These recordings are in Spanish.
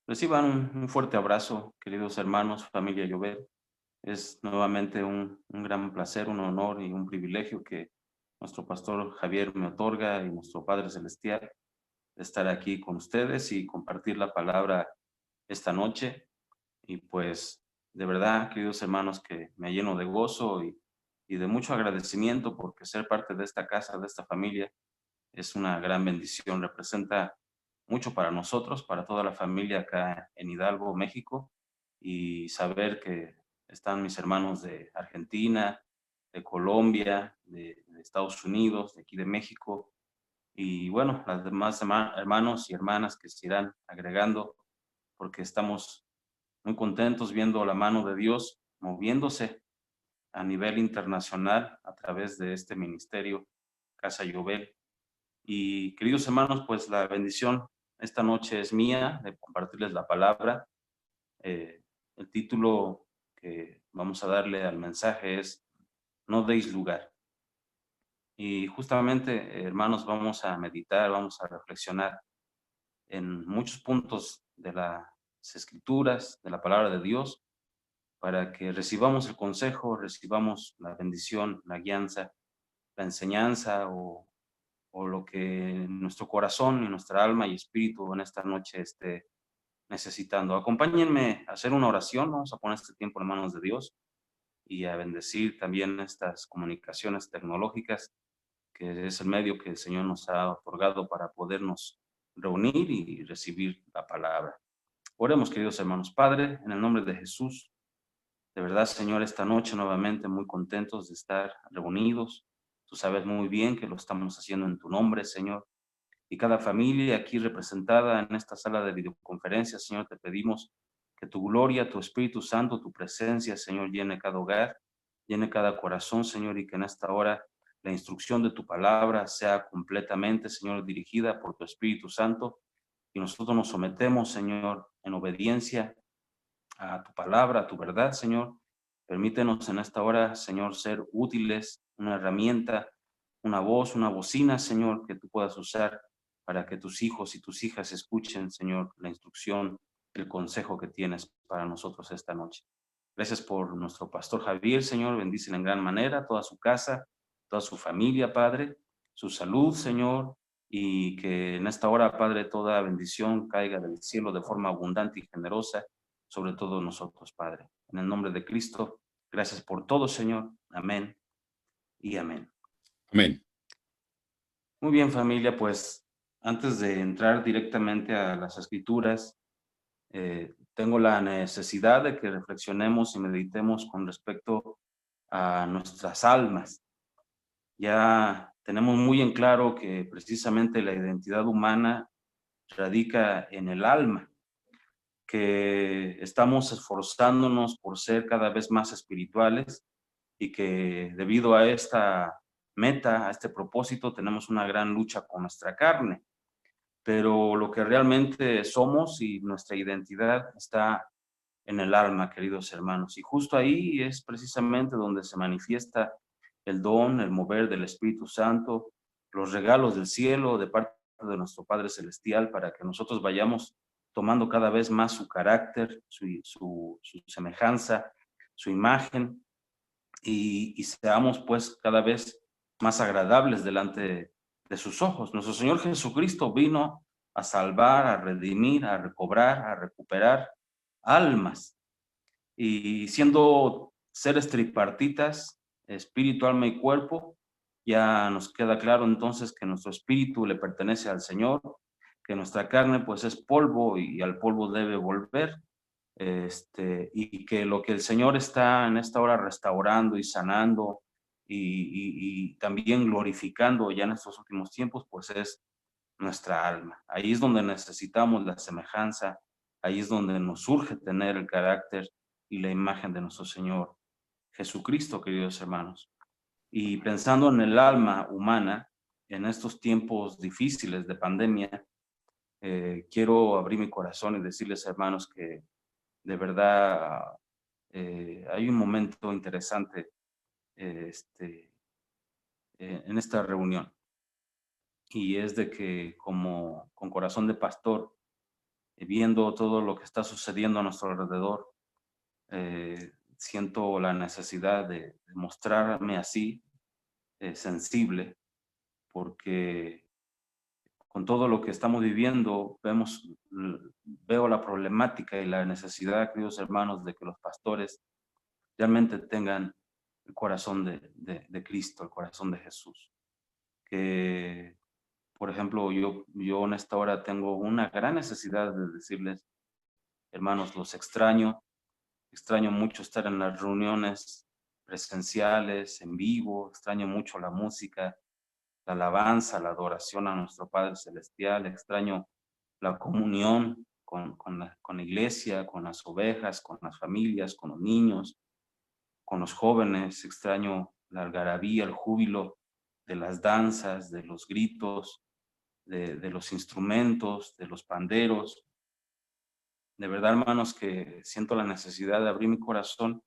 Reciban un fuerte abrazo, queridos hermanos, familia Llobet. Es nuevamente un gran placer, un honor y un privilegio que nuestro pastor Javier me otorga y nuestro Padre Celestial de estar aquí con ustedes y compartir la palabra esta noche. Y pues, de verdad, queridos hermanos, que me lleno de gozo y de mucho agradecimiento porque ser parte de esta casa, de esta familia, es una gran bendición. Representa mucho para nosotros, para toda la familia acá en Hidalgo, México, y saber que están mis hermanos de Argentina, de Colombia, de Estados Unidos, de aquí de México, y bueno, las demás hermanos y hermanas que se irán agregando, porque estamos muy contentos viendo la mano de Dios moviéndose a nivel internacional a través de este ministerio Casa Llobel. Y queridos hermanos, pues la bendición esta noche es mía de compartirles la palabra. Eh, el título que vamos a darle al mensaje es No deis lugar. Y justamente, hermanos, vamos a meditar, vamos a reflexionar en muchos puntos de las escrituras, de la palabra de Dios, para que recibamos el consejo, recibamos la bendición, la guianza, la enseñanza o lo que nuestro corazón y nuestra alma y espíritu en esta noche esté necesitando. Acompáñenme a hacer una oración, vamos a poner este tiempo en manos de Dios y a bendecir también estas comunicaciones tecnológicas, que es el medio que el Señor nos ha otorgado para podernos reunir y recibir la palabra. Oremos, queridos hermanos. Padre, en el nombre de Jesús, de verdad, Señor, esta noche nuevamente muy contentos de estar reunidos. Tú sabes muy bien que lo estamos haciendo en tu nombre, Señor, y cada familia aquí representada en esta sala de videoconferencias, Señor, te pedimos que tu gloria, tu Espíritu Santo, tu presencia, Señor, llene cada hogar, llene cada corazón, Señor, y que en esta hora la instrucción de tu palabra sea completamente, Señor, dirigida por tu Espíritu Santo, y nosotros nos sometemos, Señor, en obediencia a tu palabra, a tu verdad, Señor. Permítenos en esta hora, Señor, ser útiles, una herramienta, una voz, una bocina, Señor, que tú puedas usar para que tus hijos y tus hijas escuchen, Señor, la instrucción, el consejo que tienes para nosotros esta noche. Gracias por nuestro pastor Javier, Señor. Bendícele en gran manera toda su casa, toda su familia, Padre, su salud, Señor, y que en esta hora, Padre, toda bendición caiga del cielo de forma abundante y generosa sobre todos nosotros, Padre. En el nombre de Cristo, gracias por todo, Señor. Amén y amén. Amén. Muy bien, familia, pues antes de entrar directamente a las escrituras, tengo la necesidad de que reflexionemos y meditemos con respecto a nuestras almas. Ya tenemos muy en claro que precisamente la identidad humana radica en el alma, que estamos esforzándonos por ser cada vez más espirituales y que debido a esta meta, a este propósito, tenemos una gran lucha con nuestra carne. Pero lo que realmente somos y nuestra identidad está en el alma, queridos hermanos. Y justo ahí es precisamente donde se manifiesta el don, el mover del Espíritu Santo, los regalos del cielo de parte de nuestro Padre Celestial para que nosotros vayamos tomando cada vez más su carácter, su semejanza, su imagen y seamos pues cada vez más agradables delante de sus ojos. Nuestro Señor Jesucristo vino a salvar, a redimir, a recobrar, a recuperar almas. Y siendo seres tripartitas, espíritu, alma y cuerpo, ya nos queda claro entonces que nuestro espíritu le pertenece al Señor, que nuestra carne pues es polvo y al polvo debe volver, y que lo que el Señor está en esta hora restaurando y sanando y también glorificando ya en estos últimos tiempos, pues es nuestra alma. Ahí es donde necesitamos la semejanza, ahí es donde nos surge tener el carácter y la imagen de nuestro Señor Jesucristo, queridos hermanos. Y pensando en el alma humana, en estos tiempos difíciles de pandemia, quiero abrir mi corazón y decirles, hermanos, que de verdad hay un momento interesante eh, este, en esta reunión y es de que como con corazón de pastor viendo todo lo que está sucediendo a nuestro alrededor, siento la necesidad de mostrarme así, sensible, porque con todo lo que estamos viviendo, veo la problemática y la necesidad, queridos hermanos, de que los pastores realmente tengan el corazón de Cristo, el corazón de Jesús. Que, por ejemplo, yo en esta hora tengo una gran necesidad de decirles, hermanos, los extraño mucho estar en las reuniones presenciales, en vivo, extraño mucho la música, la alabanza, la adoración a nuestro Padre Celestial, extraño la comunión con la iglesia, con las ovejas, con las familias, con los niños, con los jóvenes, extraño la algarabía, el júbilo de las danzas, de los gritos, de los instrumentos, de los panderos. De verdad, hermanos, que siento la necesidad de abrir mi corazón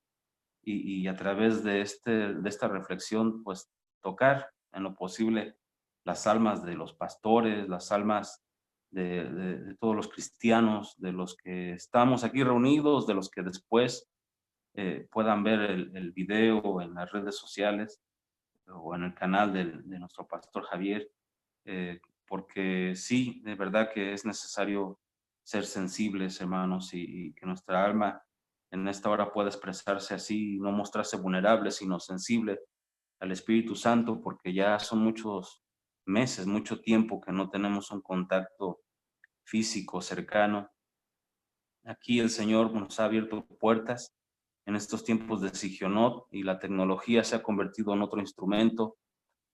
y a través de esta reflexión, pues tocar en lo posible las almas de los pastores, las almas de todos los cristianos, de los que estamos aquí reunidos, de los que después puedan ver el video en las redes sociales o en el canal de nuestro pastor Javier, porque sí, de verdad que es necesario ser sensibles, hermanos, y que nuestra alma en esta hora pueda expresarse así, no mostrarse vulnerable, sino sensible al Espíritu Santo, porque ya son muchos meses, mucho tiempo que no tenemos un contacto físico cercano. Aquí el Señor nos ha abierto puertas en estos tiempos de Sigionot y la tecnología se ha convertido en otro instrumento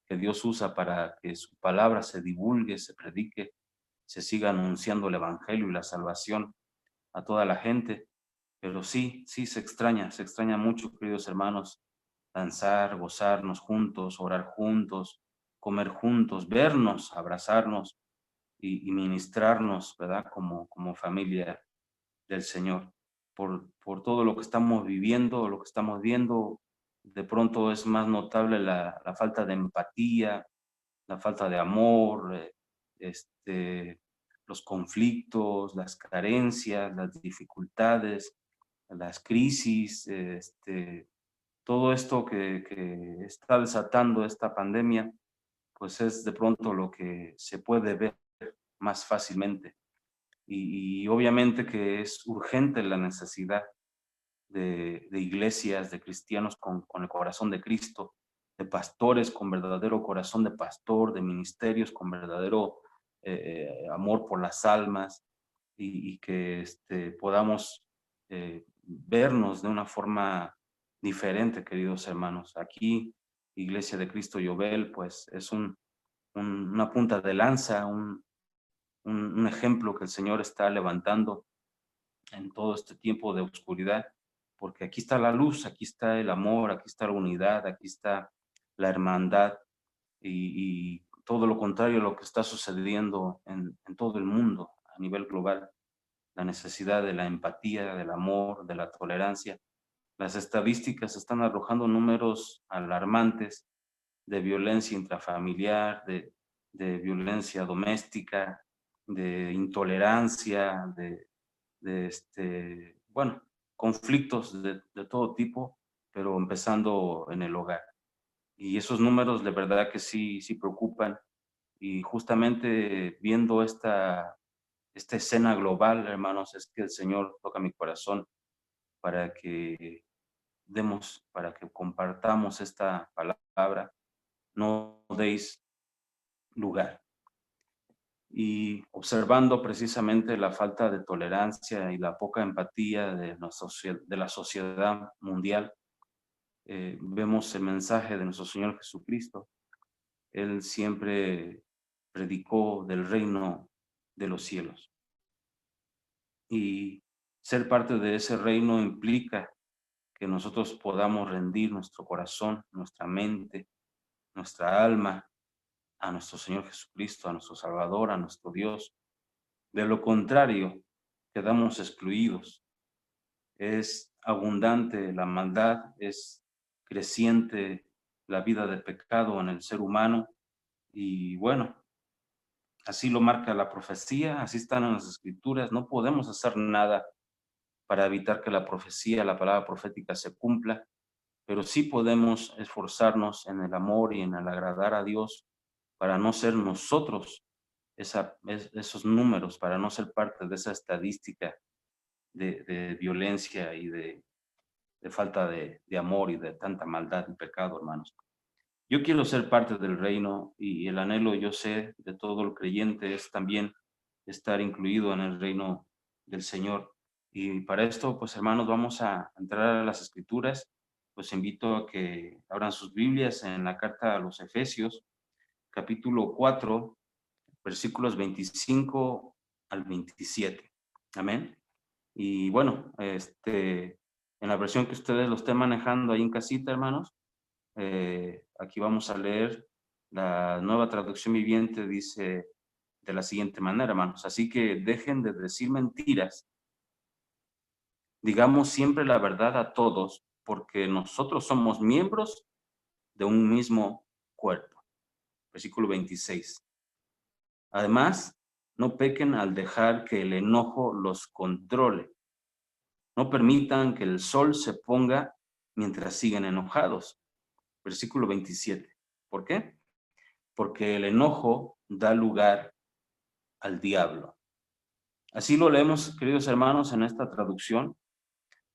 que Dios usa para que su palabra se divulgue, se predique, se siga anunciando el evangelio y la salvación a toda la gente. Pero sí, sí se extraña mucho, queridos hermanos, danzar, gozarnos juntos, orar juntos, comer juntos, vernos, abrazarnos y ministrarnos, ¿verdad? Como familia del Señor. Por todo lo que estamos viviendo, lo que estamos viendo, de pronto es más notable la falta de empatía, la falta de amor, los conflictos, las carencias, las dificultades, las crisis, todo esto que está desatando esta pandemia, pues es de pronto lo que se puede ver más fácilmente. Y obviamente que es urgente la necesidad de iglesias, de cristianos con el corazón de Cristo, de pastores con verdadero corazón de pastor, de ministerios con verdadero amor por las almas y que podamos vernos de una forma diferente, queridos hermanos. Aquí, Iglesia de Cristo Yobel, pues es una punta de lanza, un ejemplo que el Señor está levantando en todo este tiempo de oscuridad, porque aquí está la luz, aquí está el amor, aquí está la unidad, aquí está la hermandad y todo lo contrario a lo que está sucediendo en todo el mundo a nivel global, la necesidad de la empatía, del amor, de la tolerancia. Las estadísticas están arrojando números alarmantes de violencia intrafamiliar, de violencia doméstica, de intolerancia, bueno, conflictos de todo tipo, pero empezando en el hogar. Y esos números de verdad que sí, sí preocupan. Y justamente viendo esta escena global, hermanos, es que el Señor toca mi corazón para que para que compartamos esta palabra. No deis lugar. Y observando precisamente la falta de tolerancia y la poca empatía de la sociedad mundial, vemos el mensaje de nuestro Señor Jesucristo. Él siempre predicó del reino de los cielos. Y ser parte de ese reino implica que nosotros podamos rendir nuestro corazón, nuestra mente, nuestra alma a nuestro Señor Jesucristo, a nuestro Salvador, a nuestro Dios. De lo contrario, quedamos excluidos. Es abundante la maldad, es creciente la vida de pecado en el ser humano y bueno, Así lo marca la profecía, así están en las escrituras. No podemos hacer nada para evitar que la profecía, la palabra profética se cumpla, pero sí podemos esforzarnos en el amor y en el agradar a Dios para no ser nosotros esos números, para no ser parte de esa estadística de violencia y de falta de amor y de tanta maldad y pecado, hermanos. Yo quiero ser parte del reino y el anhelo, yo sé, de todo el creyente es también estar incluido en el reino del Señor. Y para esto, pues hermanos, vamos a entrar a las escrituras. Pues invito a que abran sus Biblias en la carta a los Efesios, capítulo 4, versículos 25 al 27. Amén. Y bueno, en la versión que ustedes lo estén manejando ahí en casita, hermanos, aquí vamos a leer la Nueva Traducción Viviente, dice de la siguiente manera, hermanos. Así que dejen de decir mentiras, digamos siempre la verdad a todos, porque nosotros somos miembros de un mismo cuerpo. Versículo 26. Además, no pequen al dejar que el enojo los controle. No permitan que el sol se ponga mientras siguen enojados. Versículo 27. ¿Por qué? Porque el enojo da lugar al diablo. Así lo leemos, queridos hermanos, en esta traducción.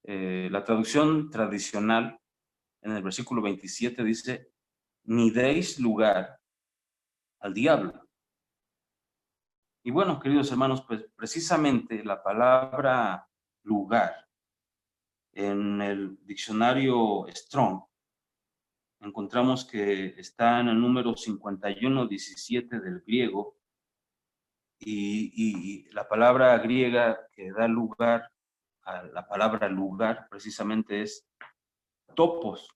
La traducción tradicional en el versículo 27 dice, ni deis lugar al diablo. Y bueno, queridos hermanos, pues precisamente la palabra lugar en el diccionario Strong encontramos que está en el número 5117 del griego y la palabra griega que da lugar a la palabra lugar precisamente es topos.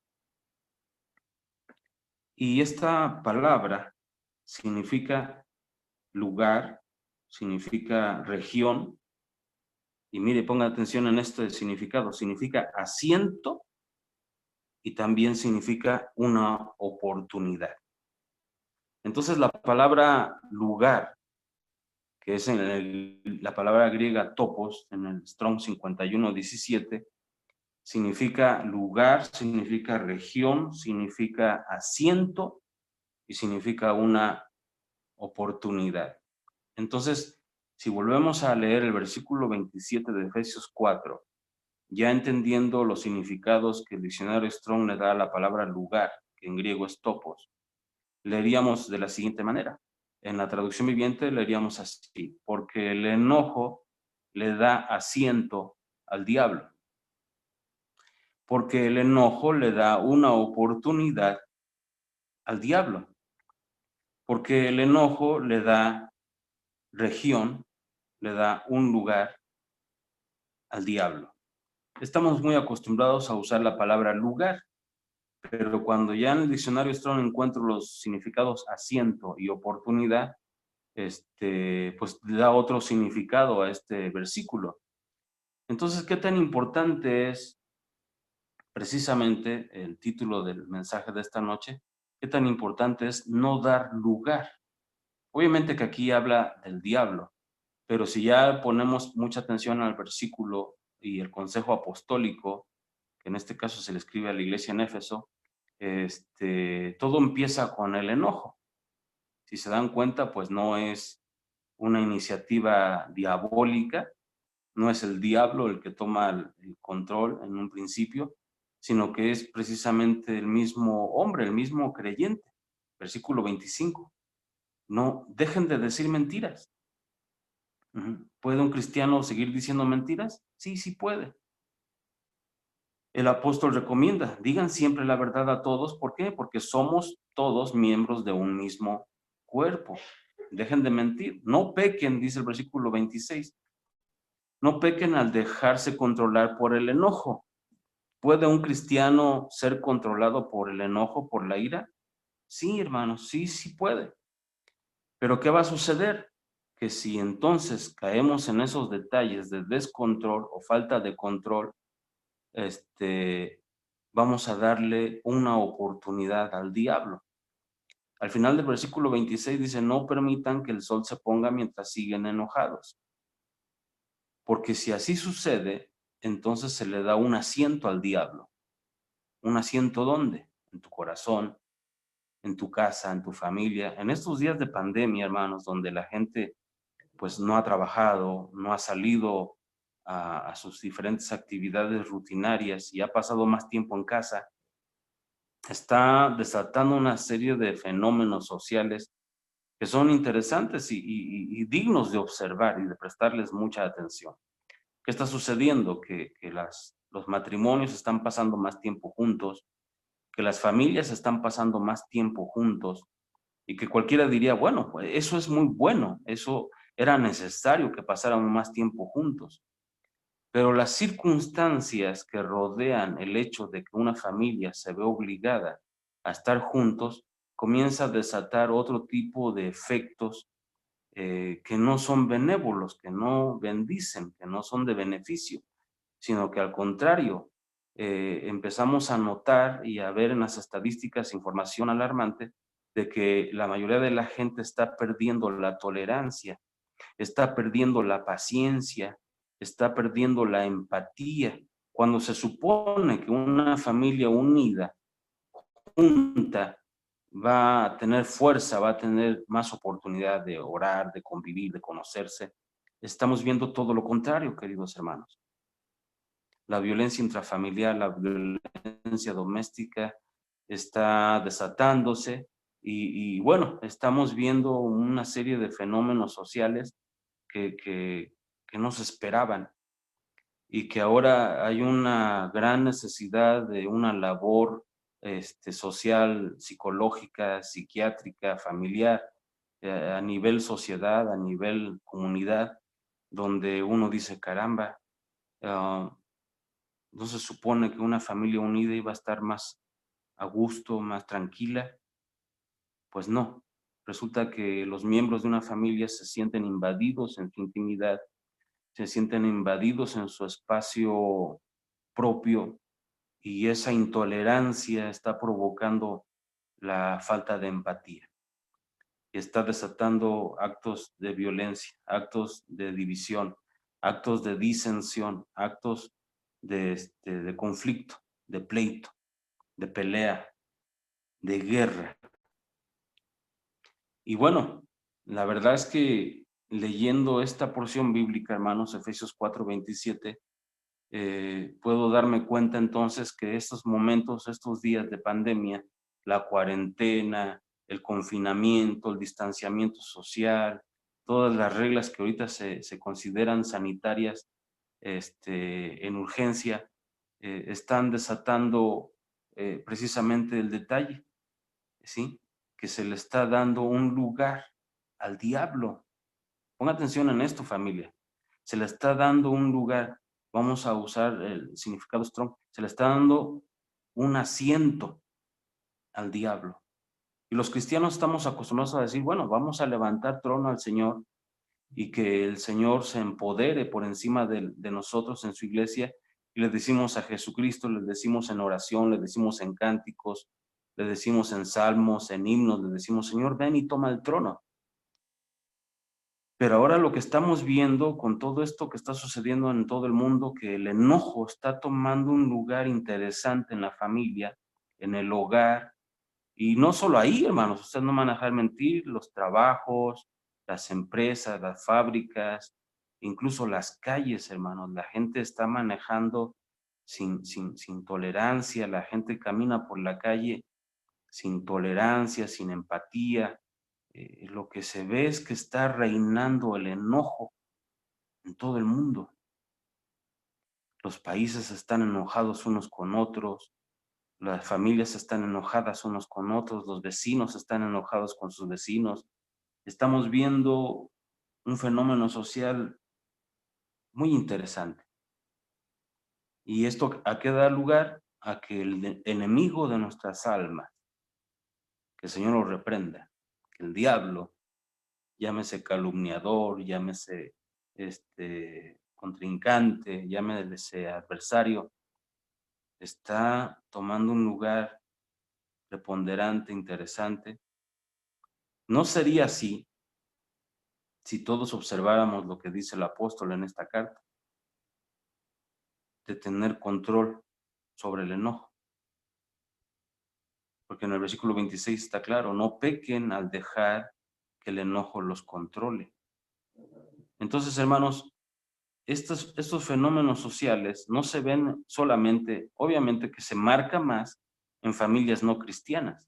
Y esta palabra significa lugar, significa región, y mire, ponga atención en este significado, significa asiento y también significa una oportunidad. Entonces la palabra lugar, que es la palabra griega topos, en el Strong 5117, significa lugar, significa región, significa asiento y significa una oportunidad. Entonces, si volvemos a leer el versículo 27 de Efesios 4, ya entendiendo los significados que el diccionario Strong le da a la palabra lugar, que en griego es topos, leeríamos de la siguiente manera. En la traducción viviente leeríamos así, porque el enojo le da asiento al diablo, porque el enojo le da una oportunidad al diablo, porque el enojo le da región, le da un lugar al diablo. Estamos muy acostumbrados a usar la palabra lugar, pero cuando ya en el diccionario Strong encuentro los significados asiento y oportunidad, pues le da otro significado a este versículo. Entonces, ¿qué tan importante es precisamente el título del mensaje de esta noche? ¿Qué tan importante es no dar lugar? Obviamente que aquí habla del diablo, pero si ya ponemos mucha atención al versículo y el consejo apostólico, que en este caso se le escribe a la iglesia en Éfeso, todo empieza con el enojo. Si se dan cuenta, pues no es una iniciativa diabólica, no es el diablo el que toma el control en un principio, sino que es precisamente el mismo hombre, el mismo creyente. Versículo 25. No, dejen de decir mentiras. ¿Puede un cristiano seguir diciendo mentiras? Sí, sí puede. El apóstol recomienda, digan siempre la verdad a todos. ¿Por qué? Porque somos todos miembros de un mismo cuerpo. Dejen de mentir. No pequen, dice el versículo 26. No pequen al dejarse controlar por el enojo. ¿Puede un cristiano ser controlado por el enojo, por la ira? Sí, hermanos, sí, sí puede. Pero ¿qué va a suceder? Que si entonces caemos en esos detalles de descontrol o falta de control, vamos a darle una oportunidad al diablo. Al final del versículo 26 dice, no permitan que el sol se ponga mientras siguen enojados, porque si así sucede, entonces se le da un asiento al diablo. ¿Un asiento dónde? En tu corazón, en tu casa, en tu familia. En estos días de pandemia, hermanos, donde la gente pues no ha trabajado, no ha salido a sus diferentes actividades rutinarias y ha pasado más tiempo en casa, está desatando una serie de fenómenos sociales que son interesantes y dignos de observar y de prestarles mucha atención. ¿Qué está sucediendo? Que los matrimonios están pasando más tiempo juntos, que las familias están pasando más tiempo juntos y que cualquiera diría, bueno, pues eso es muy bueno, eso era necesario que pasaran más tiempo juntos. Pero las circunstancias que rodean el hecho de que una familia se ve obligada a estar juntos comienza a desatar otro tipo de efectos que no son benévolos, que no bendicen, que no son de beneficio, sino que al contrario, empezamos a notar y a ver en las estadísticas información alarmante de que la mayoría de la gente está perdiendo la tolerancia, está perdiendo la paciencia, está perdiendo la empatía, cuando se supone que una familia unida, junta, va a tener fuerza, va a tener más oportunidad de orar, de convivir, de conocerse. Estamos viendo todo lo contrario, queridos hermanos. La violencia intrafamiliar, la violencia doméstica está desatándose y bueno, estamos viendo una serie de fenómenos sociales que no se esperaban y que ahora hay una gran necesidad de una labor social, psicológica, psiquiátrica, familiar, a nivel sociedad, a nivel comunidad, donde uno dice, caramba, ah, no se supone que una familia unida iba a estar más a gusto, más tranquila. Pues no. Resulta que los miembros de una familia se sienten invadidos en su intimidad, se sienten invadidos en su espacio propio y esa intolerancia está provocando la falta de empatía y está desatando actos de violencia, actos de división, actos de disensión, actos de conflicto, de pleito, de pelea, de guerra. Y bueno, la verdad es que leyendo esta porción bíblica, hermanos, Efesios 4:27, puedo darme cuenta entonces que estos momentos, estos días de pandemia, la cuarentena, el confinamiento, el distanciamiento social, todas las reglas que ahorita se consideran sanitarias en urgencia, están desatando precisamente el detalle, ¿sí? Que se le está dando un lugar al diablo. Ponga atención en esto, familia. Se le está dando un lugar, vamos a usar el significado strong, se le está dando un asiento al diablo. Y los cristianos estamos acostumbrados a decir, bueno, vamos a levantar trono al Señor y que el Señor se empodere por encima de nosotros en su iglesia. Y le decimos a Jesucristo, le decimos en oración, le decimos en cánticos, le decimos en salmos, en himnos, le decimos, Señor, ven y toma el trono. Pero ahora lo que estamos viendo con todo esto que está sucediendo en todo el mundo, que el enojo está tomando un lugar interesante en la familia, en el hogar, y no solo ahí, hermanos, ustedes no van a dejar mentir, los trabajos, las empresas, las fábricas, incluso las calles, hermanos, la gente está manejando sin tolerancia, la gente camina por la calle sin tolerancia, sin empatía, lo que se ve es que está reinando el enojo en todo el mundo. Los países están enojados unos con otros, las familias están enojadas unos con otros, los vecinos están enojados con sus vecinos. Estamos viendo un fenómeno social muy interesante. ¿Y esto a qué da lugar? A que el enemigo de nuestras almas, que el Señor lo reprenda, que el diablo, llámese calumniador, llámese contrincante, llámese adversario, está tomando un lugar preponderante, interesante, No sería así si todos observáramos lo que dice el apóstol en esta carta, de tener control sobre el enojo. Porque en el versículo 26 está claro, no pequen al dejar que el enojo los controle. Entonces, hermanos, estos fenómenos sociales no se ven solamente, obviamente que se marca más en familias no cristianas,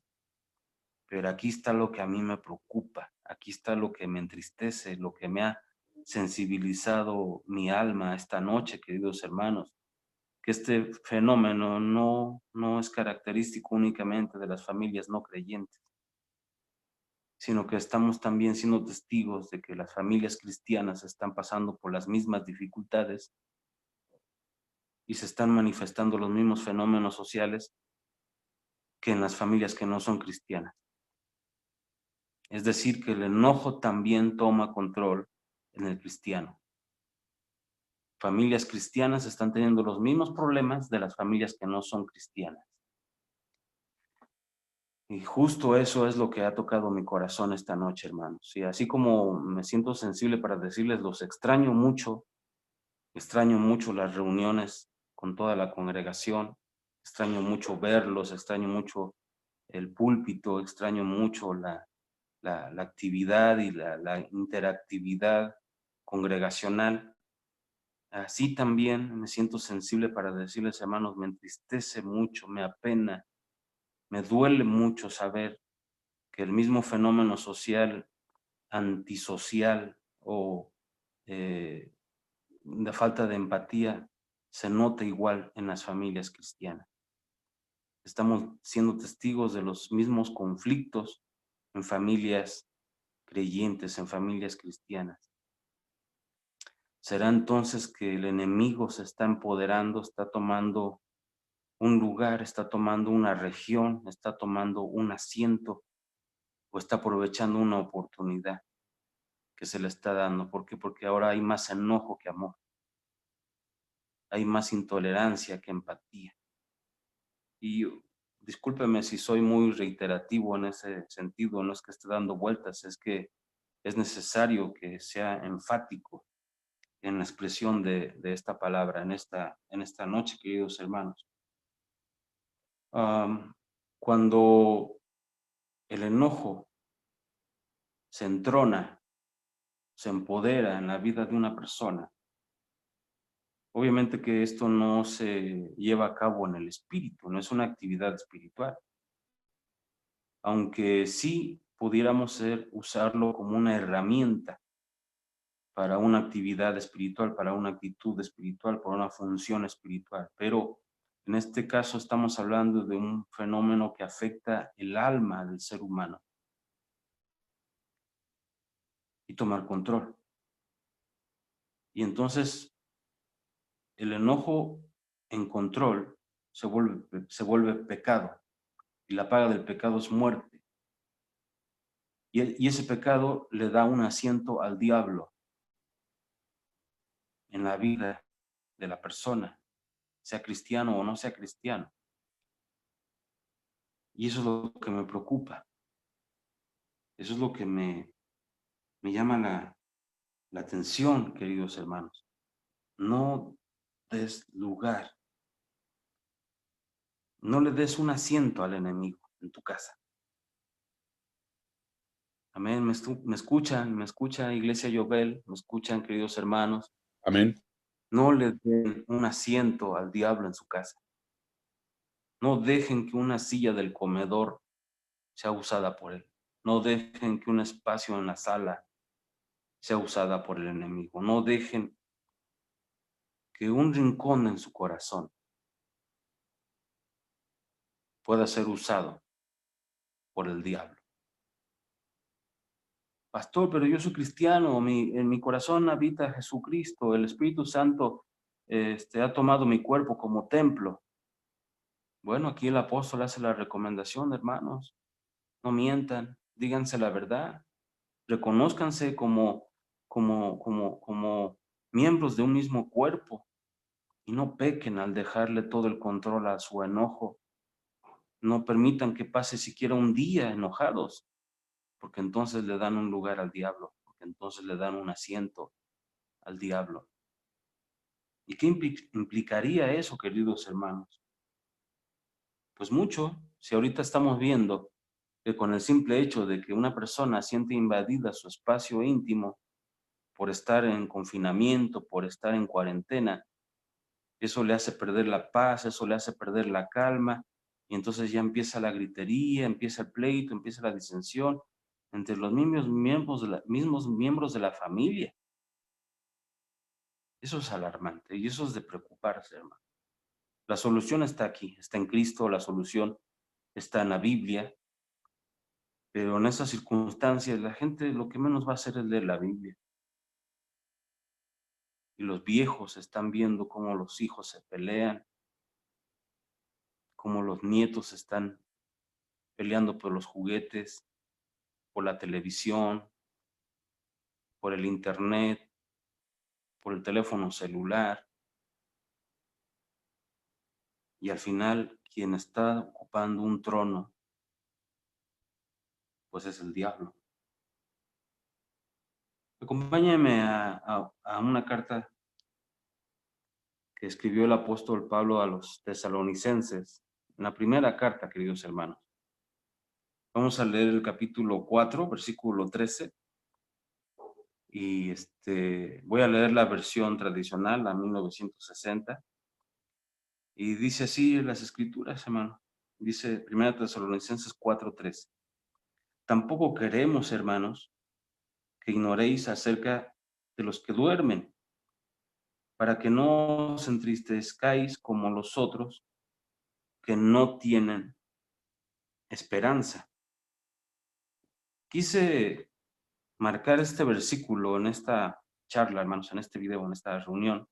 pero aquí está lo que a mí me preocupa, aquí está lo que me entristece, lo que me ha sensibilizado mi alma esta noche, queridos hermanos, que este fenómeno no es característico únicamente de las familias no creyentes, sino que estamos también siendo testigos de que las familias cristianas están pasando por las mismas dificultades y se están manifestando los mismos fenómenos sociales que en las familias que no son cristianas. Es decir, que el enojo también toma control en el cristiano. Familias cristianas están teniendo los mismos problemas de las familias que no son cristianas. Y justo eso es lo que ha tocado mi corazón esta noche, hermanos. Y así como me siento sensible para decirles, los extraño mucho las reuniones con toda la congregación, extraño mucho verlos, extraño mucho el púlpito, extraño mucho la actividad y la interactividad congregacional. Así también me siento sensible para decirles, hermanos, me entristece mucho, me apena, me duele mucho saber que el mismo fenómeno social, antisocial o de falta de empatía se nota igual en las familias cristianas. Estamos siendo testigos de los mismos conflictos en familias creyentes, en familias cristianas. ¿Será entonces que el enemigo se está empoderando, está tomando un lugar, está tomando una región, está tomando un asiento o está aprovechando una oportunidad que se le está dando? ¿Por qué? Porque ahora hay más enojo que amor, hay más intolerancia que empatía. Y discúlpeme si soy muy reiterativo en ese sentido, no es que esté dando vueltas, es que es necesario que sea enfático en la expresión de esta palabra, en esta noche, queridos hermanos. Cuando el enojo se entrona, se empodera en la vida de una persona, obviamente que esto no se lleva a cabo en el espíritu, no es una actividad espiritual, aunque sí pudiéramos usarlo como una herramienta para una actividad espiritual, para una actitud espiritual, para una función espiritual. Pero en este caso estamos hablando de un fenómeno que afecta el alma del ser humano y tomar control. Y entonces el enojo en control se vuelve pecado, y la paga del pecado es muerte. Y ese pecado le da un asiento al diablo en la vida de la persona, sea cristiano o no sea cristiano. Y eso es lo que me preocupa. Eso es lo que me llama la atención, queridos hermanos. No des lugar, no le des un asiento al enemigo en tu casa. Amén. Me escuchan, Iglesia Yobel, me escuchan, queridos hermanos. Amén. No le den un asiento al diablo en su casa. No dejen que una silla del comedor sea usada por él. No dejen que un espacio en la sala sea usada por el enemigo. No dejen que un rincón en su corazón pueda ser usado por el diablo. Pastor, pero yo soy cristiano, en mi corazón habita Jesucristo, el Espíritu Santo ha tomado mi cuerpo como templo. Bueno, aquí el apóstol hace la recomendación, hermanos, no mientan, díganse la verdad, reconózcanse como miembros de un mismo cuerpo y no pequen al dejarle todo el control a su enojo. No permitan que pase siquiera un día enojados, porque entonces le dan un lugar al diablo, porque entonces le dan un asiento al diablo. ¿Y qué implicaría eso, queridos hermanos? Pues mucho, si ahorita estamos viendo que con el simple hecho de que una persona siente invadida su espacio íntimo por estar en confinamiento, por estar en cuarentena, eso le hace perder la paz, eso le hace perder la calma, y entonces ya empieza la gritería, empieza el pleito, empieza la disensión entre los mismos miembros de la familia. Eso es alarmante y eso es de preocuparse, hermano. La solución está aquí, está en Cristo, la solución está en la Biblia, pero en esas circunstancias la gente lo que menos va a hacer es leer la Biblia. Y los viejos están viendo cómo los hijos se pelean, cómo los nietos están peleando por los juguetes, por la televisión, por el internet, por el teléfono celular. Y al final, quien está ocupando un trono, pues es el diablo. Acompáñame a una carta que escribió el apóstol Pablo a los tesalonicenses, en la primera carta, queridos hermanos. Vamos a leer el capítulo 4, versículo 13, y voy a leer la versión tradicional, la 1960, y dice así en las escrituras, hermano. Dice primera Tesalonicenses 4:13. Tampoco queremos, hermanos, que ignoréis acerca de los que duermen, para que no os entristezcáis como los otros que no tienen esperanza. Quise marcar este versículo en esta charla, hermanos, en este video, en esta reunión,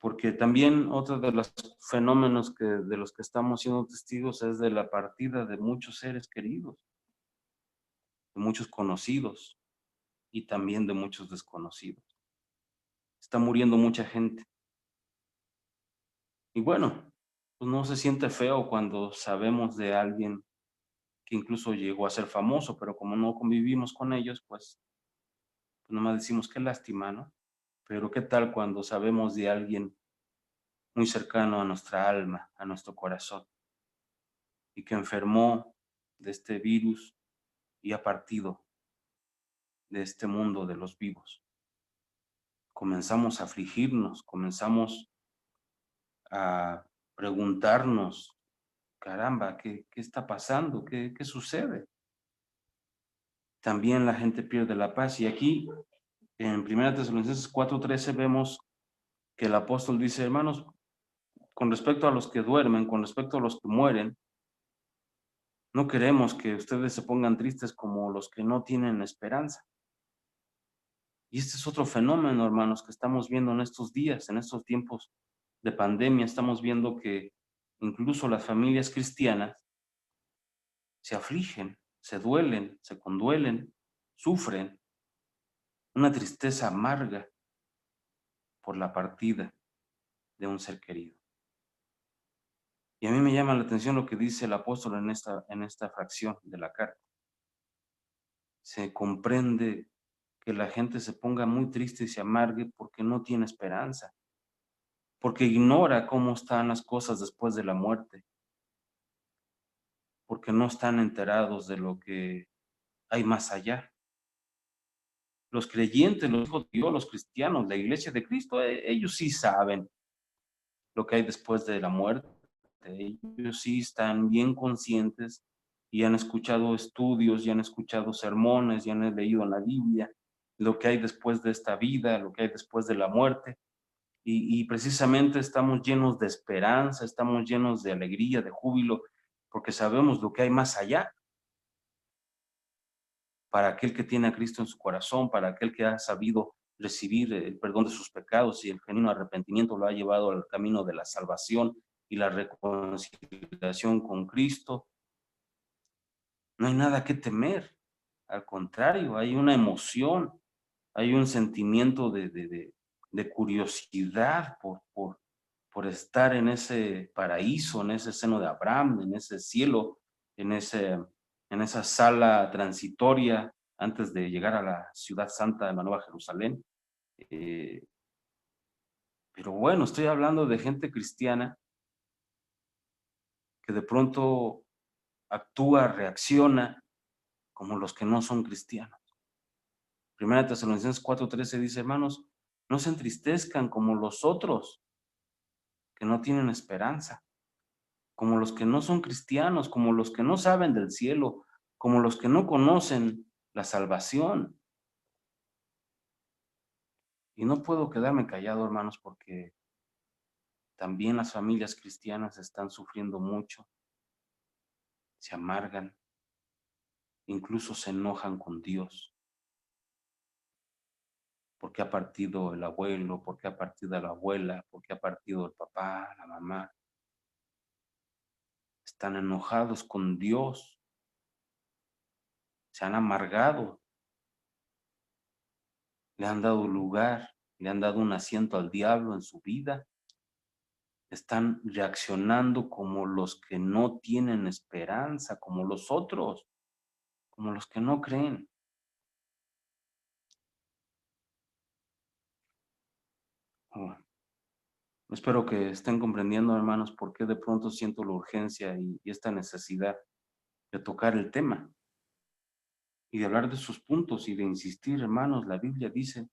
porque también otro de los fenómenos de los que estamos siendo testigos es de la partida de muchos seres queridos, de muchos conocidos y también de muchos desconocidos. Está muriendo mucha gente. Y bueno, pues no se siente feo cuando sabemos de alguien que incluso llegó a ser famoso, pero como no convivimos con ellos, pues nomás decimos qué lástima, ¿no? Pero qué tal cuando sabemos de alguien muy cercano a nuestra alma, a nuestro corazón, y que enfermó de este virus y ha partido de este mundo de los vivos. Comenzamos a afligirnos, comenzamos a preguntarnos, caramba, ¿qué está pasando? ¿Qué sucede? También la gente pierde la paz. Y aquí, en 1 Tesalonicenses 4:13, vemos que el apóstol dice, hermanos, con respecto a los que duermen, con respecto a los que mueren, no queremos que ustedes se pongan tristes como los que no tienen esperanza. Y este es otro fenómeno, hermanos, que estamos viendo en estos días, en estos tiempos de pandemia. Estamos viendo que incluso las familias cristianas se afligen, se duelen, se conduelen, sufren una tristeza amarga por la partida de un ser querido. Y a mí me llama la atención lo que dice el apóstol en esta fracción de la carta. Se comprende que la gente se ponga muy triste y se amargue porque no tiene esperanza, porque ignora cómo están las cosas después de la muerte, porque no están enterados de lo que hay más allá. Los creyentes, los hijos de Dios, los cristianos, la iglesia de Cristo, ellos sí saben lo que hay después de la muerte. Ellos sí están bien conscientes y han escuchado estudios, y han escuchado sermones, y han leído en la Biblia lo que hay después de esta vida, lo que hay después de la muerte. Y precisamente estamos llenos de esperanza, estamos llenos de alegría, de júbilo, porque sabemos lo que hay más allá. Para aquel que tiene a Cristo en su corazón, para aquel que ha sabido recibir el perdón de sus pecados y el genuino arrepentimiento lo ha llevado al camino de la salvación y la reconciliación con Cristo, no hay nada que temer. Al contrario, hay una emoción, hay un sentimiento de curiosidad por estar en ese paraíso, en ese seno de Abraham, en ese cielo, en en esa sala transitoria antes de llegar a la ciudad santa de la Nueva Jerusalén. Pero bueno, estoy hablando de gente cristiana que de pronto actúa, reacciona como los que no son cristianos. Primera Tesalonicenses 4:13 dice, hermanos, no se entristezcan como los otros que no tienen esperanza, como los que no son cristianos, como los que no saben del cielo, como los que no conocen la salvación. Y no puedo quedarme callado, hermanos, porque también las familias cristianas están sufriendo mucho, se amargan, incluso se enojan con Dios, porque ha partido el abuelo, porque ha partido la abuela, porque ha partido el papá, la mamá. Están enojados con Dios, se han amargado, le han dado lugar, le han dado un asiento al diablo en su vida. Están reaccionando como los que no tienen esperanza, como los otros, como los que no creen. Oh, espero que estén comprendiendo, hermanos, por qué de pronto siento la urgencia y esta necesidad de tocar el tema y de hablar de sus puntos y de insistir, hermanos. La Biblia dice,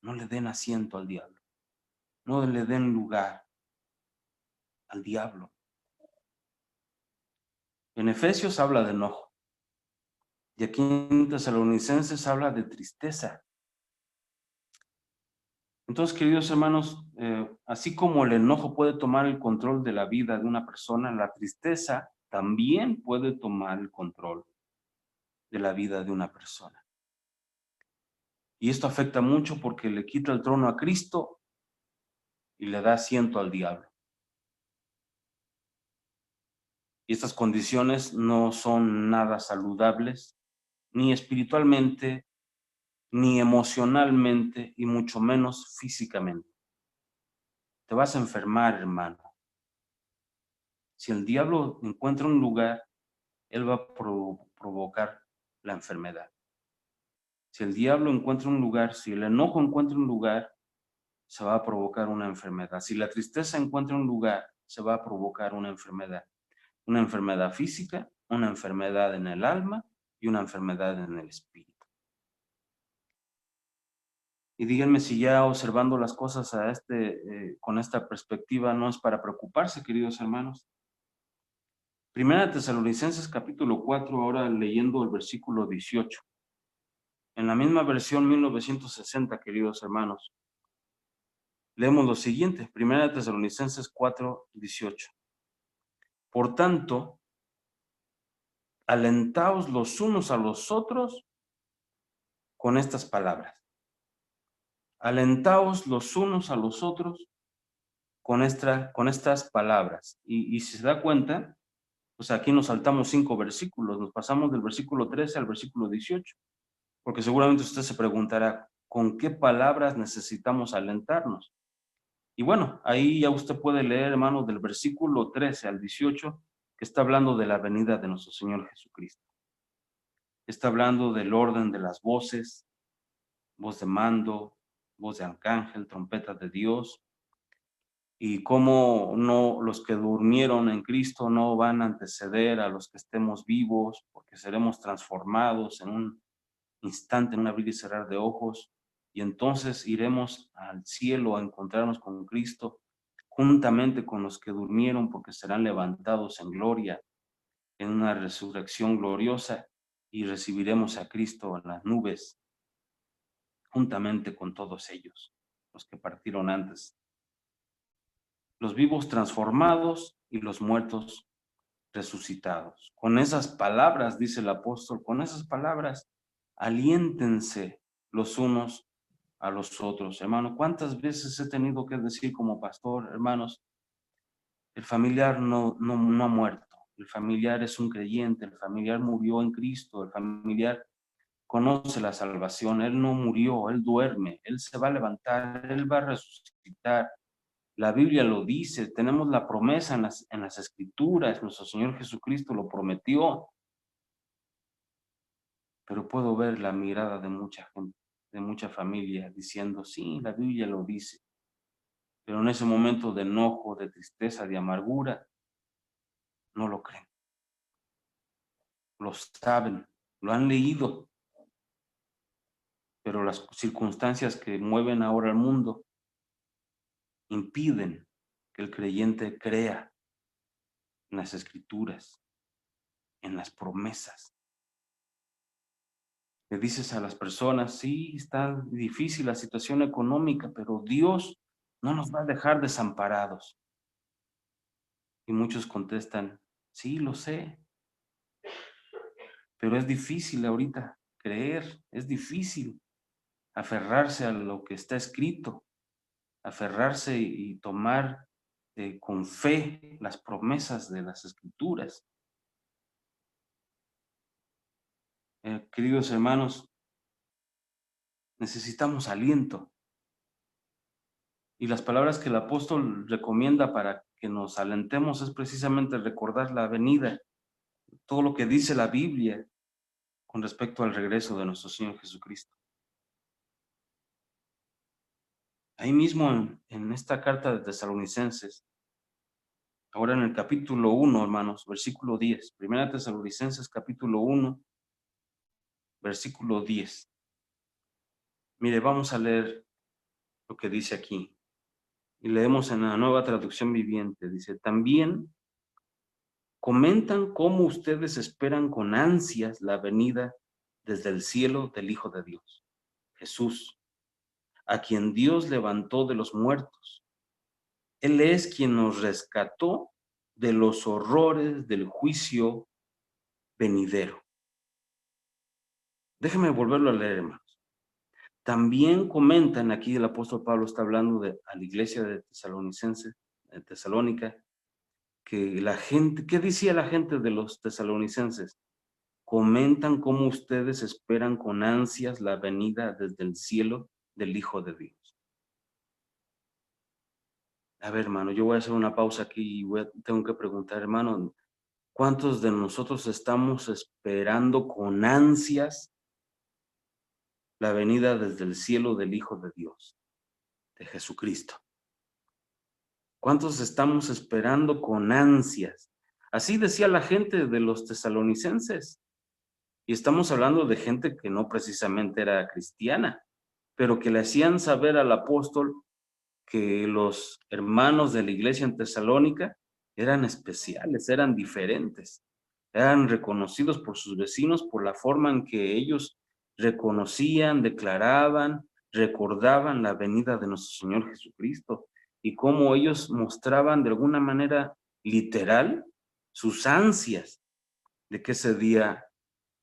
no le den asiento al diablo, no le den lugar al diablo. En Efesios habla de enojo y aquí en Tesalonicenses habla de tristeza. Entonces, queridos hermanos, así como el enojo puede tomar el control de la vida de una persona, la tristeza también puede tomar el control de la vida de una persona. Y esto afecta mucho porque le quita el trono a Cristo y le da asiento al diablo. Y estas condiciones no son nada saludables, ni espiritualmente, ni emocionalmente, y mucho menos físicamente. Te vas a enfermar, hermano. Si el diablo encuentra un lugar, él va a provocar la enfermedad. Si el diablo encuentra un lugar, si el enojo encuentra un lugar, se va a provocar una enfermedad. Si la tristeza encuentra un lugar, se va a provocar una enfermedad. Una enfermedad física, una enfermedad en el alma y una enfermedad en el espíritu. Y díganme si ya observando las cosas con esta perspectiva no es para preocuparse, queridos hermanos. Primera Tesalonicenses capítulo 4, ahora leyendo el versículo 18. En la misma versión 1960, queridos hermanos, leemos lo siguiente, Primera Tesalonicenses 4, 18. Por tanto, alentaos los unos a los otros con estas palabras. Alentaos los unos a los otros con estas palabras. Y si se da cuenta, pues aquí nos saltamos 5 versículos, nos pasamos del versículo 13 al versículo 18, porque seguramente usted se preguntará, ¿con qué palabras necesitamos alentarnos? Y bueno, ahí ya usted puede leer, hermanos, del versículo 13 al 18, que está hablando de la venida de nuestro Señor Jesucristo. Está hablando del orden de las voces, voz de mando, voz de arcángel, trompeta de Dios, y cómo no, los que durmieron en Cristo no van a anteceder a los que estemos vivos, porque seremos transformados en un instante, en un abrir y cerrar de ojos, y entonces iremos al cielo a encontrarnos con Cristo, juntamente con los que durmieron, porque serán levantados en gloria, en una resurrección gloriosa, y recibiremos a Cristo en las nubes, juntamente con todos ellos, los que partieron antes. Los vivos transformados y los muertos resucitados. Con esas palabras, dice el apóstol, con esas palabras, aliéntense los unos a los otros. Hermano, ¿cuántas veces he tenido que decir como pastor, hermanos, el familiar no ha muerto, el familiar es un creyente, el familiar murió en Cristo, el familiar conoce la salvación, él no murió, él duerme, él se va a levantar, él va a resucitar. La Biblia lo dice, tenemos la promesa en las Escrituras, nuestro Señor Jesucristo lo prometió. pero puedo ver la mirada de mucha gente, de mucha familia, diciendo, sí, la Biblia lo dice, pero en ese momento de enojo, de tristeza, de amargura, no lo creen, lo saben, lo han leído, pero las circunstancias que mueven ahora al mundo impiden que el creyente crea en las escrituras, en las promesas. Le dices a las personas, sí, está difícil la situación económica, pero Dios no nos va a dejar desamparados. Y muchos contestan, sí, lo sé, pero es difícil ahorita creer, es difícil aferrarse a lo que está escrito, aferrarse y tomar con fe las promesas de las escrituras. Queridos hermanos, necesitamos aliento. Y las palabras que el apóstol recomienda para que nos alentemos es precisamente recordar la venida, todo lo que dice la Biblia con respecto al regreso de nuestro Señor Jesucristo. Ahí mismo en esta carta de Tesalonicenses, ahora en el capítulo 1, hermanos, versículo 10, Primera Tesalonicenses capítulo 1, versículo 10. Mire, vamos a leer lo que dice aquí. Y leemos en la Nueva Traducción Viviente. Dice, también comentan cómo ustedes esperan con ansias la venida desde el cielo del Hijo de Dios, Jesús, a quien Dios levantó de los muertos. Él es quien nos rescató de los horrores del juicio venidero. Déjeme volverlo a leer, hermanos. También comentan, aquí el apóstol Pablo está hablando a la iglesia de Tesalonicenses, de Tesalónica, que la gente, ¿qué decía la gente de los tesalonicenses? Comentan cómo ustedes esperan con ansias la venida desde el cielo del Hijo de Dios. A ver, hermano, yo voy a hacer una pausa aquí y tengo que preguntar, hermano, ¿cuántos de nosotros estamos esperando con ansias la venida desde el cielo del Hijo de Dios, de Jesucristo? ¿Cuántos estamos esperando con ansias? Así decía la gente de los tesalonicenses. Y estamos hablando de gente que no precisamente era cristiana, pero que le hacían saber al apóstol que los hermanos de la iglesia en Tesalónica eran especiales, eran diferentes, eran reconocidos por sus vecinos por la forma en que ellos reconocían, declaraban, recordaban la venida de nuestro Señor Jesucristo y cómo ellos mostraban de alguna manera literal sus ansias de que ese día